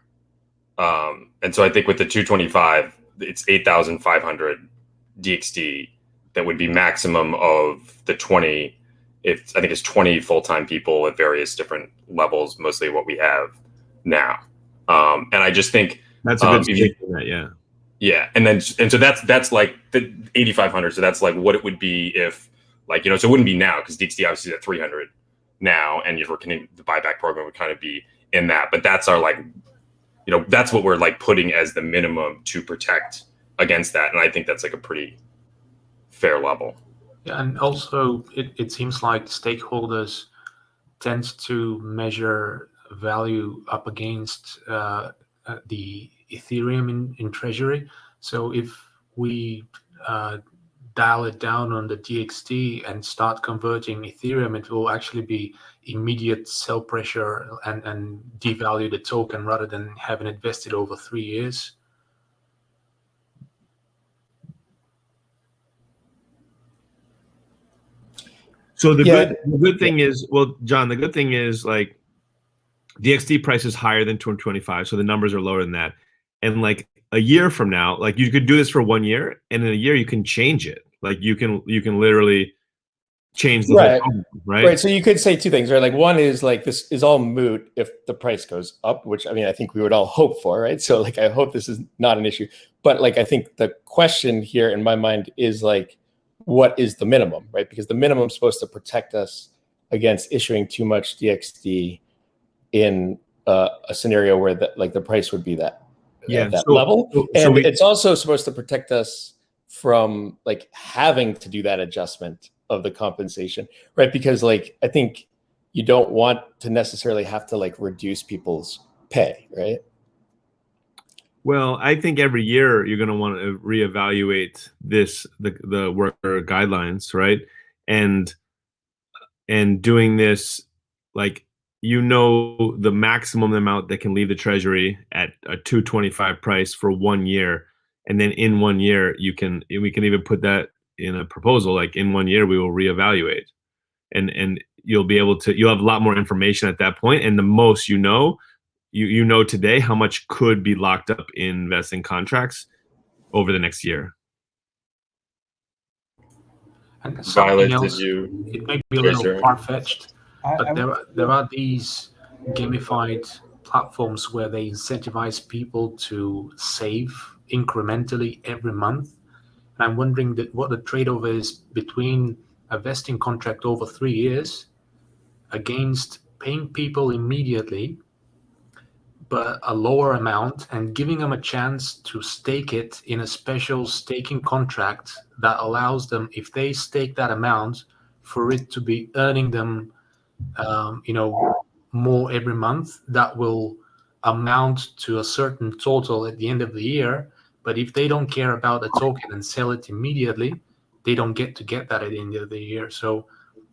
And so I think with the 225, it's 8,500 DXD that would be maximum of the 20. I think it's 20 full-time people at various different levels, mostly what we have now. And I just think that's a good suggestion. Yeah. Yeah, and so that's like the 8,500. So that's like what it would be if, like, so it wouldn't be now because DXD obviously is at 300 now, and if we're the buyback program would kind of be in that. But that's our that's what we're like putting as the minimum to protect against that, and I think that's like a pretty fair level. Yeah, and also it seems like stakeholders tend to measure value up against the Ethereum in treasury. So if we dial it down on the DXD and start converting Ethereum, it will actually be immediate sell pressure and devalue the token rather than having it vested over 3 years. So the good thing is, well, John, the good thing is like DXD price is higher than 225, so the numbers are lower than that. And like a year from now, like you could do this for 1 year, and in a year you can change it. Like you can literally change the whole problem, right? Right. So you could say two things, right? Like one is like this is all moot if the price goes up, which I mean I think we would all hope for, right? So like I hope this is not an issue. But like I think the question here in my mind is like, what is the minimum, right? Because the minimum is supposed to protect us against issuing too much DXD in a scenario where the price would be that level. And it's also supposed to protect us from like having to do that adjustment of the compensation, right? Because like I think you don't want to necessarily have to like reduce people's pay, right? Well, I think every year you're going to want to reevaluate the worker guidelines, right? And doing this, like, the maximum amount that can leave the treasury at a 225 price for 1 year, and then in 1 year we can even put that in a proposal. Like in 1 year we will reevaluate, and you'll have a lot more information at that point, and the most you know today how much could be locked up in investing contracts over the next year. And something else, it may be a little far-fetched, but there are these gamified platforms where they incentivize people to save incrementally every month. And I'm wondering what the trade-off is between a vesting contract over 3 years against paying people immediately but a lower amount and giving them a chance to stake it in a special staking contract that allows them, if they stake that amount, for it to be earning them, more every month. That will amount to a certain total at the end of the year. But if they don't care about the token and sell it immediately, they don't get that at the end of the year. So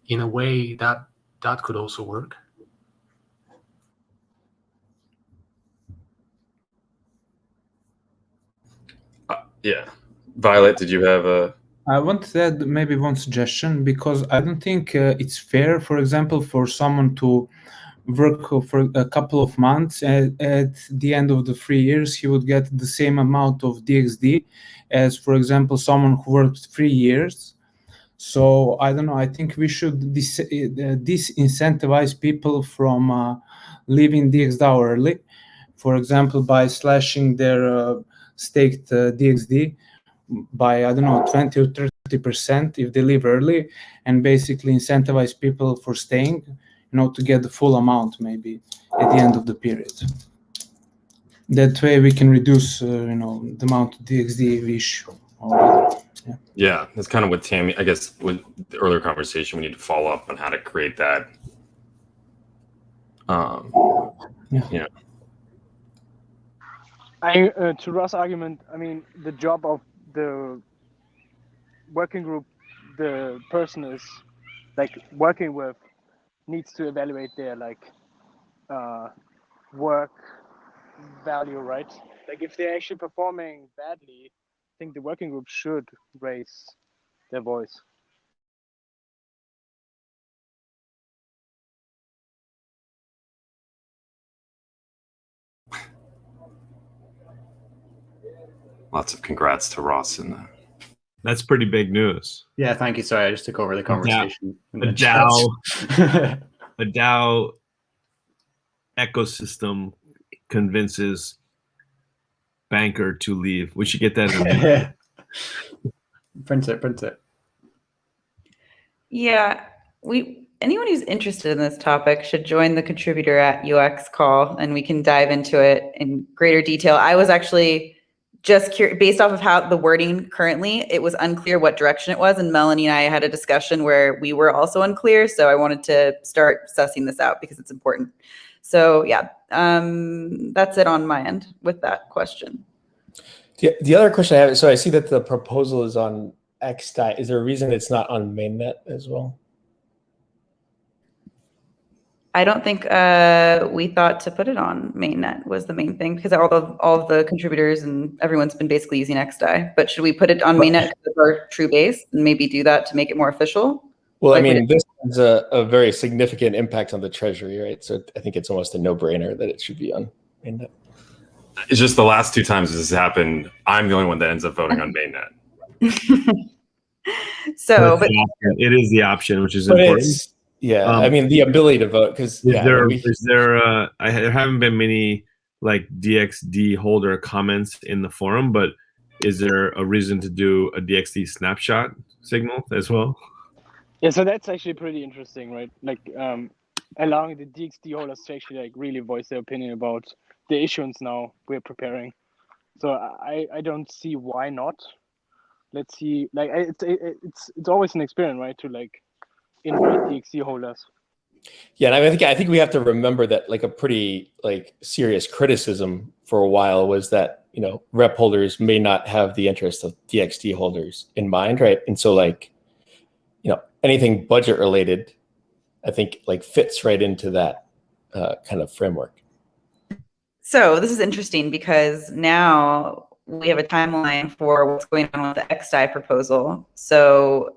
in a way, that could also work. Yeah. Violet, did you have a... I want to add maybe one suggestion, because I don't think it's fair, for example, for someone to work for a couple of months, and at the end of the 3 years he would get the same amount of DXD as, for example, someone who worked 3 years. So I don't know, I think we should disincentivize people from leaving DXD early, for example, by slashing their staked DXD by, I don't know, 20 or 30% if they leave early, and basically incentivize people for staying, to get the full amount maybe at the end of the period. That way we can reduce, the amount of DXD we issue. Yeah, that's kind of what Tammy, I guess, with the earlier conversation, we need to follow up on how to create that. Yeah. To Ross' argument, I mean, the job of the working group, the person is like working with, needs to evaluate their work value, right? Like if they're actually performing badly, I think the working group should raise their voice. Lots of congrats to Ross in that. That's pretty big news. Yeah, thank you. Sorry, I just took over the conversation. A DAO ecosystem convinces banker to leave. We should get that in Print it. Yeah, anyone who's interested in this topic should join the contributor at UX call, and we can dive into it in greater detail. I was actually just curious, based off of how the wording currently, it was unclear what direction it was, and Melanie and I had a discussion where we were also unclear, so I wanted to start sussing this out because it's important. So yeah, that's it on my end with that question. The other question I have, so I see that the proposal is on XDAI. Is there a reason it's not on mainnet as well? I don't think we thought to put it on mainnet was the main thing, because all of the contributors and everyone's been basically using XDAI. But should we put it on mainnet because it's our true base and maybe do that to make it more official? Well, I mean, this has a very significant impact on the treasury, right? So I think it's almost a no-brainer that it should be on mainnet. It's just the last 2 times this has happened, I'm the only one that ends up voting on mainnet. So, but it is the option, which is important. Yeah, I mean, the ability to vote, because there haven't been many like DXD holder comments in the forum, but is there a reason to do a DXD snapshot signal as well? Yeah, so that's actually pretty interesting, right? Like allowing the DXD holders to actually like really voice their opinion about the issuance now we're preparing. So I don't see why not. Let's see, like it's always an experiment, right? To like invite DXD holders. Yeah, and I think we have to remember that like a pretty like serious criticism for a while was that, you know, rep holders may not have the interest of DXD holders in mind, right? And so like, you know, anything budget related, I think like fits right into that kind of framework. So this is interesting because now we have a timeline for what's going on with the XDAI proposal. So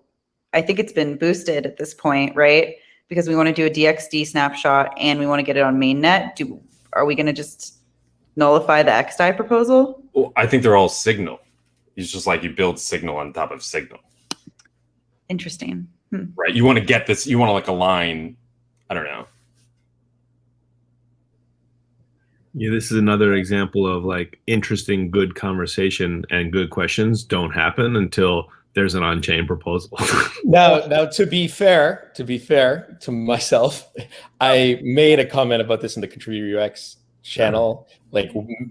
I think it's been boosted at this point, right? Because we want to do a DXD snapshot and we want to get it on mainnet. Are we going to just nullify the XDAI proposal? Well, I think they're all Signal. It's just like you build Signal on top of Signal. Interesting. Right. You want to get this, you want to like align, I don't know. Yeah, this is another example of like interesting, good conversation and good questions don't happen until there's an on-chain proposal. Now, to be fair to myself, I made a comment about this in the Contributor UX channel like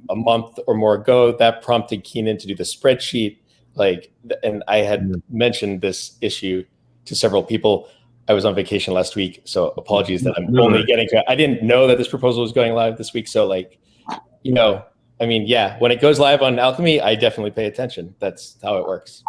a month or more ago. That prompted Keenan to do the spreadsheet. Like, and I had mentioned this issue to several people. I was on vacation last week, so apologies that I'm only getting to it. I didn't know that this proposal was going live this week. So like, you know, I mean, yeah, when it goes live on Alchemy, I definitely pay attention. That's how it works.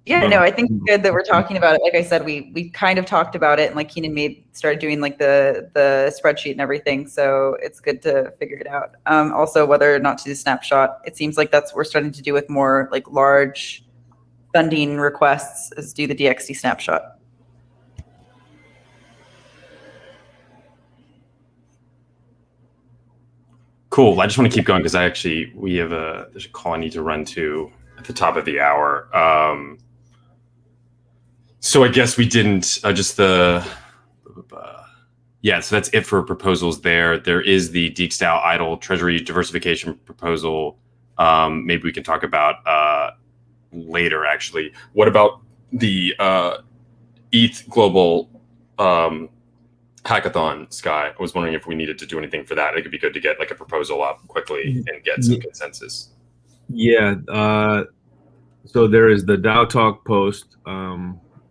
Yeah, no, I think it's good that we're talking about it. Like I said, we kind of talked about it, and like Keenan started doing like the spreadsheet and everything. So it's good to figure it out. Also, whether or not to do snapshot, it seems like that's what we're starting to do with more like large funding requests, is do the DXD snapshot. Cool. I just want to keep going because there's a call I need to run to at the top of the hour. So I guess we didn't so that's it for proposals there. There is the DXDAO idle treasury diversification proposal. Maybe we can talk about later, actually. What about the ETH global hackathon, Sky? I was wondering if we needed to do anything for that. It could be good to get like a proposal up quickly and get some consensus. Yeah. So there is the DAO Talk post.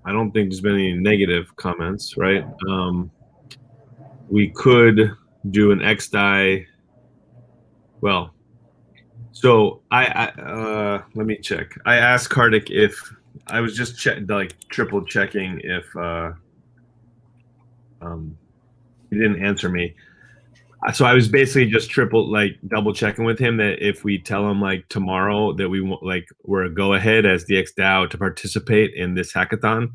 I don't think there's been any negative comments, right? We could do an XDAI. Well, so I let me check. I asked Kartik if I was just triple checking if he didn't answer me. So I was basically just double checking with him that if we tell him like tomorrow that we're a go ahead as DXDAO to participate in this hackathon,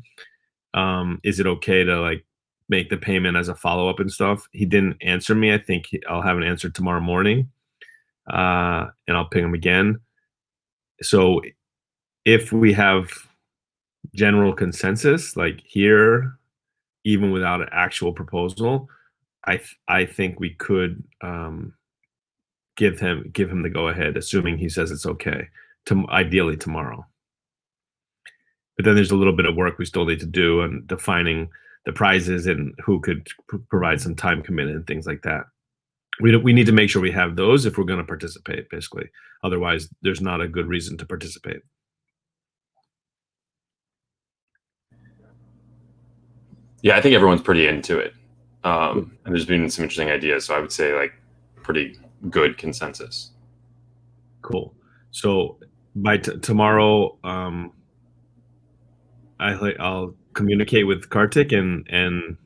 is it okay to like make the payment as a follow up and stuff? He didn't answer me. I think I'll have an answer tomorrow morning, and I'll ping him again. So if we have general consensus, like here, even without an actual proposal, I think we could give him the go ahead, assuming he says it's okay. Ideally tomorrow. But then there's a little bit of work we still need to do on defining the prizes and who could provide some time commitment and things like that. We need to make sure we have those if we're going to participate, basically. Otherwise, there's not a good reason to participate. Yeah, I think everyone's pretty into it. And there's been some interesting ideas. So I would say like pretty good consensus. Cool. So by tomorrow, I'll communicate with Kartik and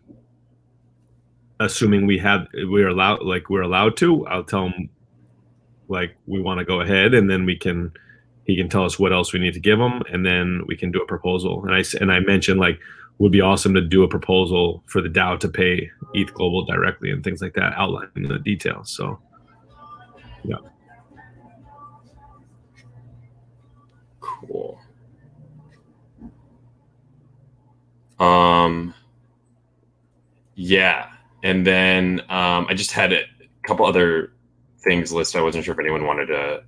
assuming we're allowed to, I'll tell him like we want to go ahead, and then he can tell us what else we need to give him, and then we can do a proposal. And I mentioned like would be awesome to do a proposal for the DAO to pay ETH Global directly and things like that, outlining the details. So yeah. Cool. Yeah, and then I just had a couple other things listed. I wasn't sure if anyone wanted to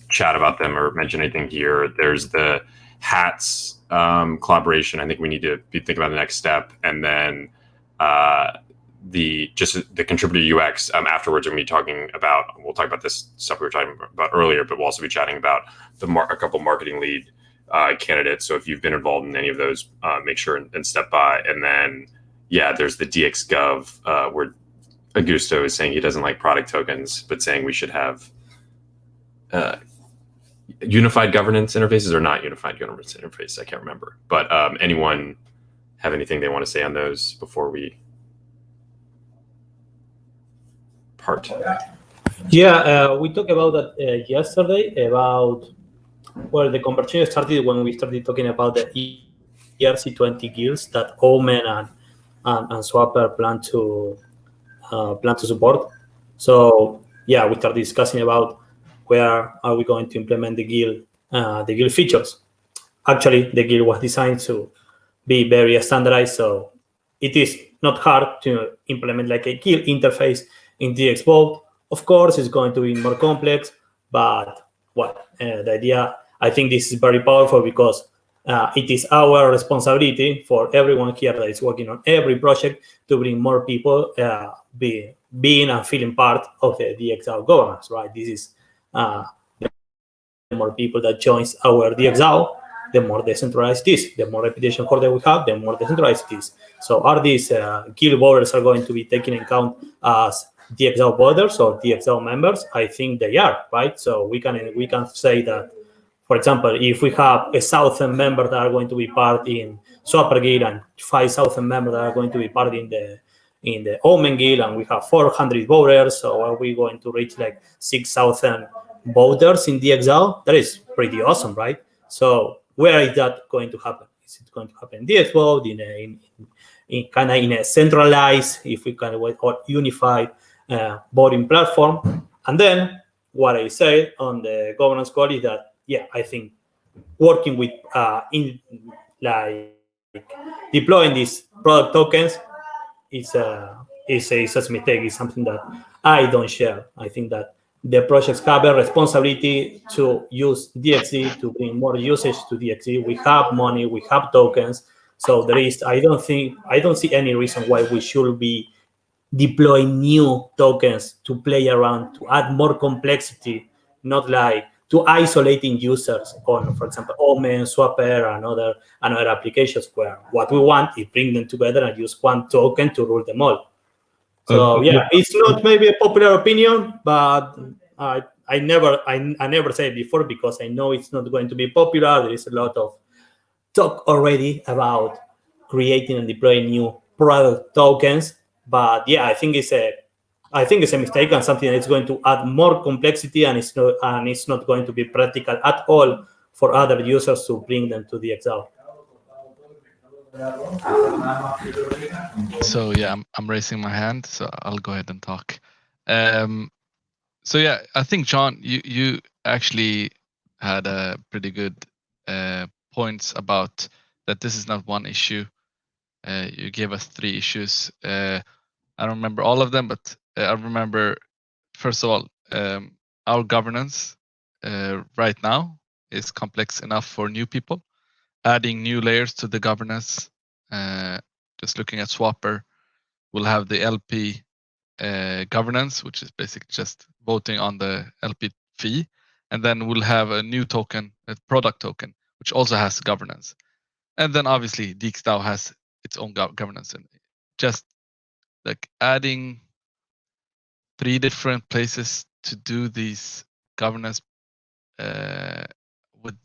chat about them or mention anything here. There's the hats collaboration. I think we need to be thinking about the next step, and then the contributor UX. Afterwards, we'll talk about this stuff we were talking about earlier, but we'll also be chatting about a couple marketing lead candidates. So if you've been involved in any of those, make sure and step by. And then, yeah, there's the DXgov where Augusto is saying he doesn't like product tokens, but saying we should have unified governance interfaces or not unified governance interface. I can't remember. But anyone have anything they want to say on those before we part? Yeah, we talked about that yesterday about the conversation started when we started talking about the ERC20 guilds that Omen and Swapper plan to support. So yeah, we started discussing about where are we going to implement the guild features. Actually, the guild was designed to be very standardized, so it is not hard to implement like a guild interface in DXgov. Of course, it's going to be more complex, but the idea, I think this is very powerful because it is our responsibility for everyone here that is working on every project to bring more people being and feeling part of the DXgov governance, right? This is the more people that joins our DXgov, the more decentralized it is. The more reputation holder we have, the more decentralized it is. So are these guild voters are going to be taken in account as DXgov voters or DXgov members? I think they are, right? So we can say that, for example, if we have 1,000 members that are going to be part in Swapper Guild and 5,000 members that are going to be part in the Omen Guild, and we have 400 voters, so are we going to reach like 6,000 voters in DXgov? That is pretty awesome, right? So where is that going to happen? Is it going to happen in DXgov, in a centralized, if we can, or unified voting platform? And then what I said on the governance call is that, yeah, I think working with deploying these product tokens is a mistake. It's something that I don't share. I think that the projects have a responsibility to use DXD to bring more usage to DXD. We have money, we have tokens, so I don't see any reason why we should be deploying new tokens to play around, to add more complexity, not like to isolating users on, for example, Omen, Swapper, and other applications where what we want is bring them together and use one token to rule them all. So yeah, it's not maybe a popular opinion, but I never said it before because I know it's not going to be popular. There is a lot of talk already about creating and deploying new product tokens, but yeah, I think it's a mistake and something that is going to add more complexity, and it's not going to be practical at all for other users to bring them to DXgov. So yeah, I'm raising my hand, so I'll go ahead and talk. So yeah, I think John, you actually had a pretty good points about that this is not one issue. You gave us 3 issues. I don't remember all of them, but I remember, first of all, our governance right now is complex enough for new people. Adding new layers to the governance, just looking at Swapper, we'll have the LP governance, which is basically just voting on the LP fee. And then we'll have a new token, a product token, which also has governance. And then obviously DXDAO has its own governance. And just like adding 3 different places to do these governance with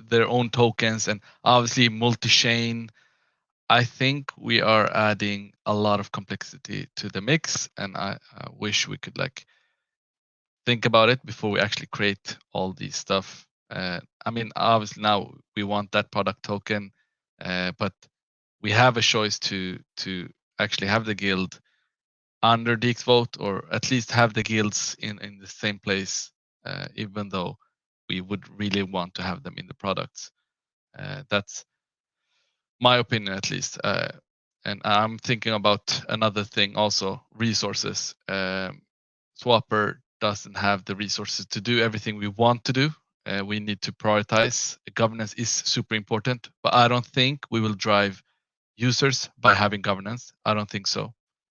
their own tokens and obviously multi-chain, I think we are adding a lot of complexity to the mix, and I wish we could like think about it before we actually create all these stuff. I mean, obviously now we want that product token, but we have a choice to actually have the guild under DXvote, or at least have the guilds in the same place, even though we would really want to have them in the products. That's my opinion, at least. And I'm thinking about another thing also, resources. Swapper doesn't have the resources to do everything we want to do. We need to prioritize. Governance is super important, but I don't think we will drive users by having governance. I don't think so.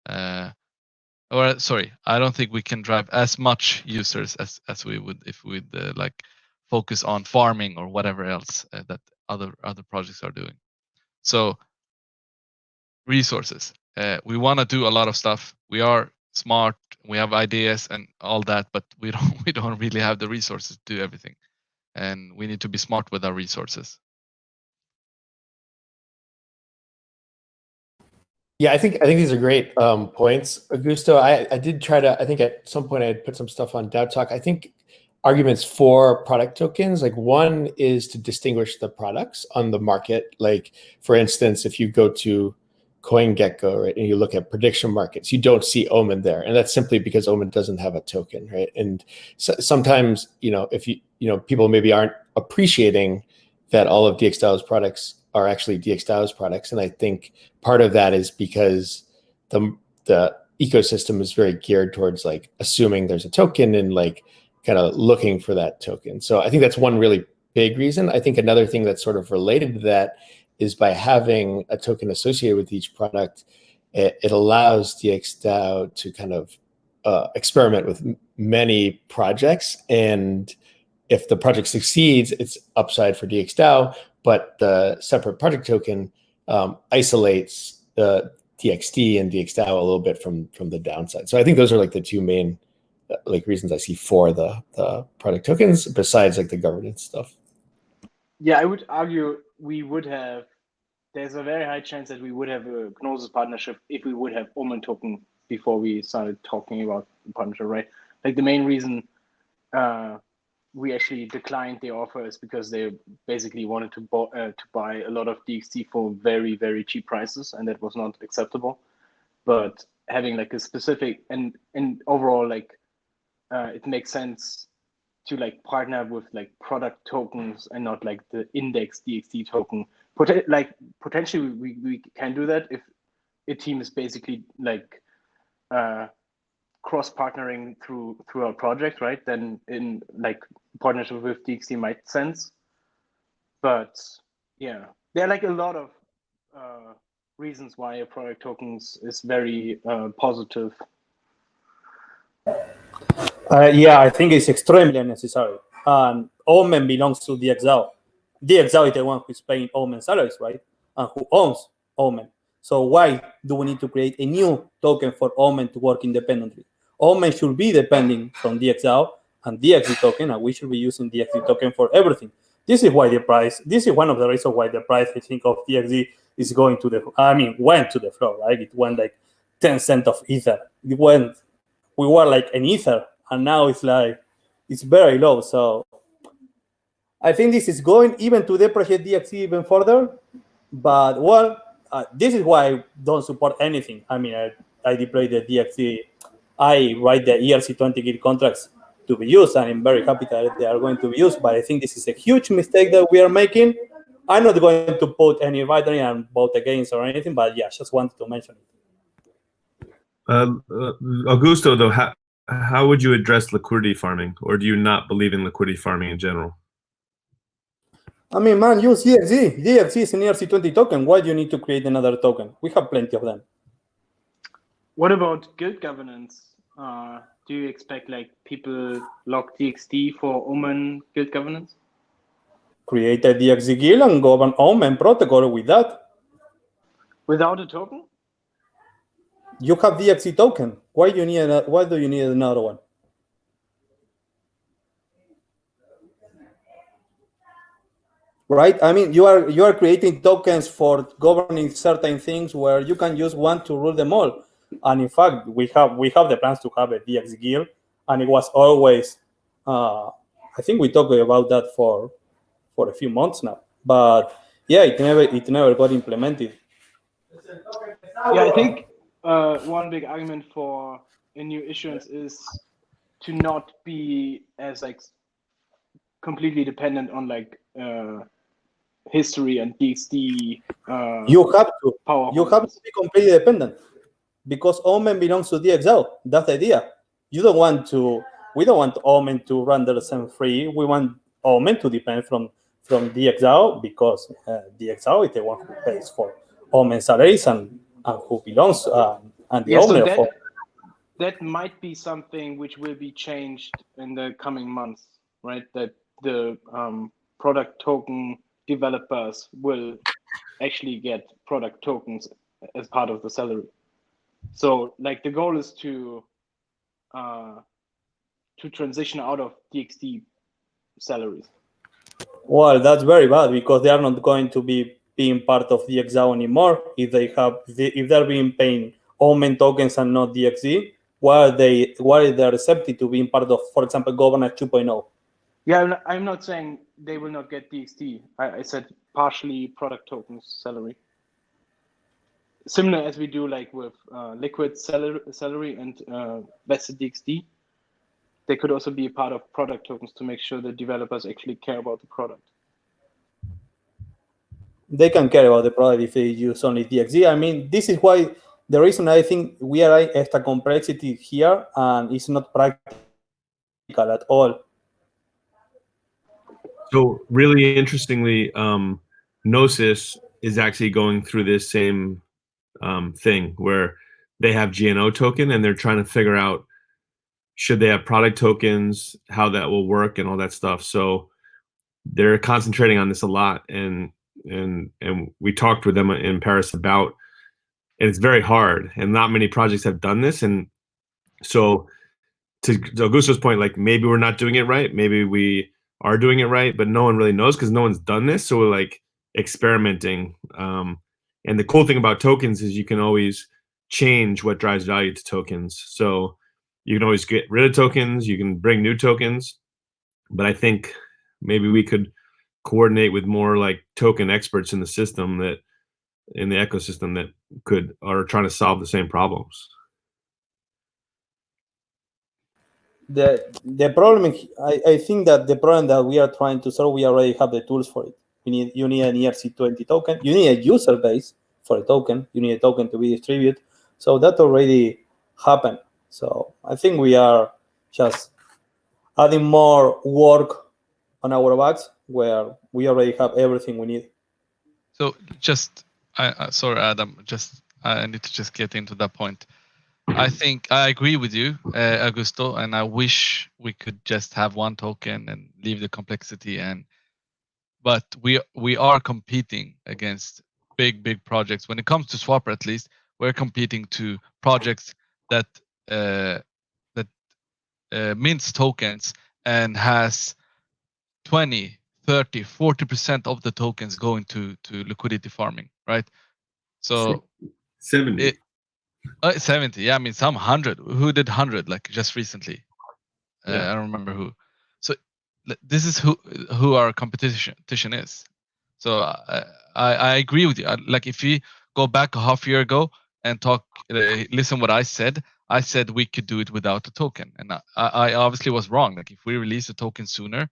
Or sorry, I don't think we can drive as much users as we would if we'd like focus on farming or whatever else that other projects are doing. So resources. We want to do a lot of stuff. We are smart. We have ideas and all that, but we don't really have the resources to do everything. And we need to be smart with our resources. Yeah, I think these are great points, Augusto. I did try to. I think at some point I had put some stuff on DAO Talk. I think arguments for product tokens, like one is to distinguish the products on the market. Like for instance, if you go to CoinGecko, right, and you look at prediction markets, you don't see Omen there, and that's simply because Omen doesn't have a token, right? And so, sometimes, if people maybe aren't appreciating that all of DXDAO's products are actually DXDAO's products, and I think part of that is because the ecosystem is very geared towards like assuming there's a token and like kind of looking for that token. So I think that's one really big reason. I think another thing that's sort of related to that is by having a token associated with each product, it allows DXDAO to kind of experiment with many projects. And if the project succeeds, it's upside for DXDAO, but the separate project token isolates the DXD and DXDAO a little bit from the downside. So I think those are like the 2 main like reasons I see for the product tokens, besides like the governance stuff. Yeah, I would argue there's a very high chance that we would have a Gnosis partnership if we would have Omen token before we started talking about the partnership, right? Like the main reason we actually declined the offer is because they basically wanted to buy a lot of DXD for very, very cheap prices, and that was not acceptable. But having like a specific and overall, like it makes sense to like partner with like product tokens and not like the index DXD token. Potentially we can do that if a team is basically like cross partnering through our project, right? Then in like partnership with DXD might sense. But yeah, there are like a lot of reasons why a product tokens is very positive. Yeah, I think it's extremely unnecessary. And Omen belongs to DXDAO. DXDAO is the one who's paying Omen salaries, right? And who owns Omen. So why do we need to create a new token for Omen to work independently? Omen should be depending from DXDAO and DXD token, and we should be using DXD token for everything. This is why this is one of the reasons why the price, I think, of DXD is going to went to the floor, right? It went like 10 cents of Ether. We were like an Ether, and now it's very low. So I think this is going even to depreciate DXD even further. But this is why I don't support anything. I deploy the DXD. I write the ERC20 guild contracts to be used, and I'm very happy that they are going to be used. But I think this is a huge mistake that we are making. I'm not going to put any writing and vote against or anything, but yeah, just wanted to mention it. Augusto, though, how would you address liquidity farming, or do you not believe in liquidity farming in general? I mean, man, use DXD. DXD is an ERC20 token. Why do you need to create another token? We have plenty of them. What about guild governance? Do you expect like people lock DXD for Omen guild governance? Create a DXD guild and govern Omen protocol with that. Without a token? You have DXD token. Why do you need another one? Right? I mean, you are creating tokens for governing certain things where you can use one to rule them all. And in fact, we have the plans to have a DX guild, and it was always I think we talked about that for a few months now. But yeah, it never got implemented. Yeah, I think one big argument for a new issuance is to not be as like completely dependent on like history and DXD. You have to be completely dependent because Omen belongs to DXO. That's the idea. We don't want Omen to run the same free. We want Omen to depend from DXO because DXO is the one who pays for Omen salaries and who belongs and the owner for. That might be something which will be changed in the coming months, right? That the product token developers will actually get product tokens as part of the salary. So like the goal is to transition out of DXD salaries. Well, that's very bad because they are not going to be being part of DXO anymore. If they're being paying Omen tokens and not DXD, why are they receptive to being part of, for example, Governance 2.0? Yeah, I'm not saying they will not get DXD. I said partially product tokens salary. Similar as we do like with liquid salary and vested DXD. They could also be a part of product tokens to make sure the developers actually care about the product. They can care about the product if they use only DXD. I mean, this is why the reason I think we are extra complexity here and it's not practical at all. So really interestingly, Gnosis is actually going through this same thing where they have GNO token and they're trying to figure out should they have product tokens, how that will work and all that stuff. So they're concentrating on this a lot. And we talked with them in Paris about, and it's very hard and not many projects have done this. And so to Augusto's point, like maybe we're not doing it right. Maybe we are doing it right, but no one really knows because no one's done this. So we're like experimenting. And the cool thing about tokens is you can always change what drives value to tokens. So you can always get rid of tokens. You can bring new tokens. But I think maybe we could coordinate with more like token experts in the system that in the ecosystem that are trying to solve the same problems. The problem, I think that the problem that we are trying to solve, we already have the tools for it. You need an ERC20 token. You need a user base for a token. You need a token to be distributed. So that already happened. So I think we are just adding more work on our backs where we already have everything we need. So just, sorry, Adam, I need to just get into that point. I think I agree with you, Augusto, and I wish we could just have one token and leave the complexity. But we are competing against big projects. When it comes to Swapper, at least, we're competing to projects that mints tokens and has 20, 30, 40% of the tokens going to liquidity farming, right? So 70. 70, yeah, I mean some 100. Who did 100 like just recently? I don't remember who. So this is who our competition is. So I agree with you. Like if you go back a half year ago and talk, listen what I said, I said we could do it without a token, and I obviously was wrong. Like if we release a token sooner,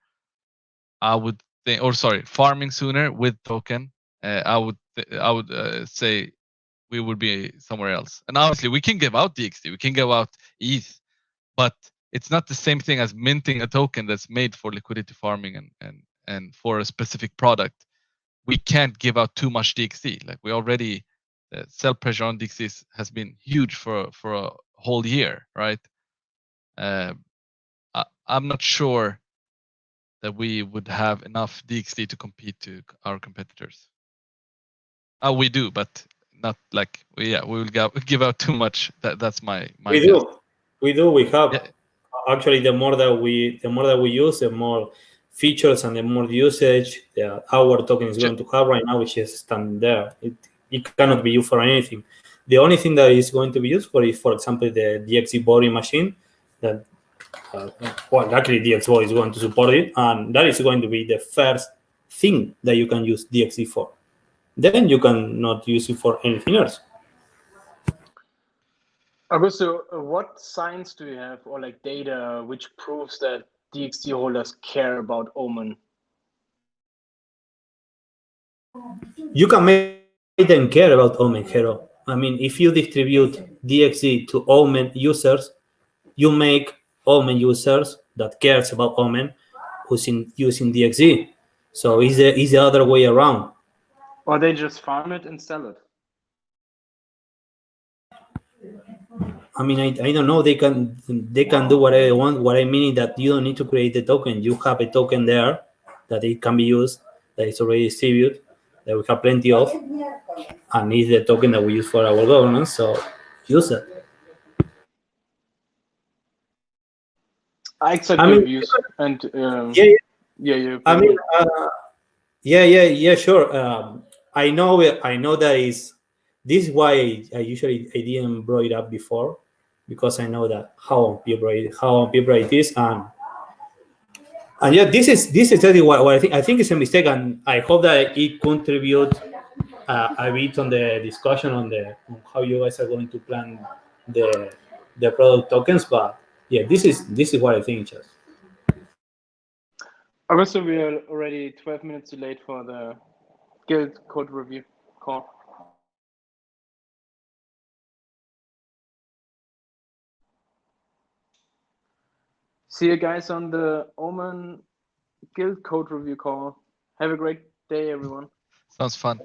I would think, or sorry, farming sooner with token, I would say we would be somewhere else. And obviously we can give out DXD, we can give out ETH, but it's not the same thing as minting a token that's made for liquidity farming and for a specific product. We can't give out too much DXD. Like we already, sell pressure on DXD has been huge for a whole year, right? I'm not sure that we would have enough DXD to compete to our competitors. We do, but not like we will give out too much. That's my we guess. do. We have Yeah. actually the more that we use, the more features and the more usage our token is going to have. Right now, which is standing there. It cannot be used for anything. The only thing that is going to be used for is, for example, the DXD boring machine. That actually DXgov is going to support it, and that is going to be the first thing that you can use DXD for. Then you can not use it for anything else. Augusto, what science do you have, or like data, which proves that DXD holders care about Omen? You can make them care about Omen, Hero. I mean, if you distribute DXD to Omen users, you make Omen users that cares about Omen who's using DXD. So it's the other way around. Or they just farm it and sell it? I mean, I don't know. They can do whatever they want. What I mean is that you don't need to create the token. You have a token there that it can be used, that is already distributed, that we have plenty of, and it's the token that we use for our governance. So use it. I accept your views, and yeah. I mean, yeah, sure. I know that this is why I usually didn't bring it up before, because I know that how unpopular it is, and yeah, this is exactly what I think. I think it's a mistake, and I hope that it contributes a bit on the discussion on how you guys are going to plan the product tokens. But yeah, this is what I think. Just Augusto, we are already 12 minutes too late for the guild code review call. See you guys on the Omen guild code review call. Have a great day, everyone. Sounds fun.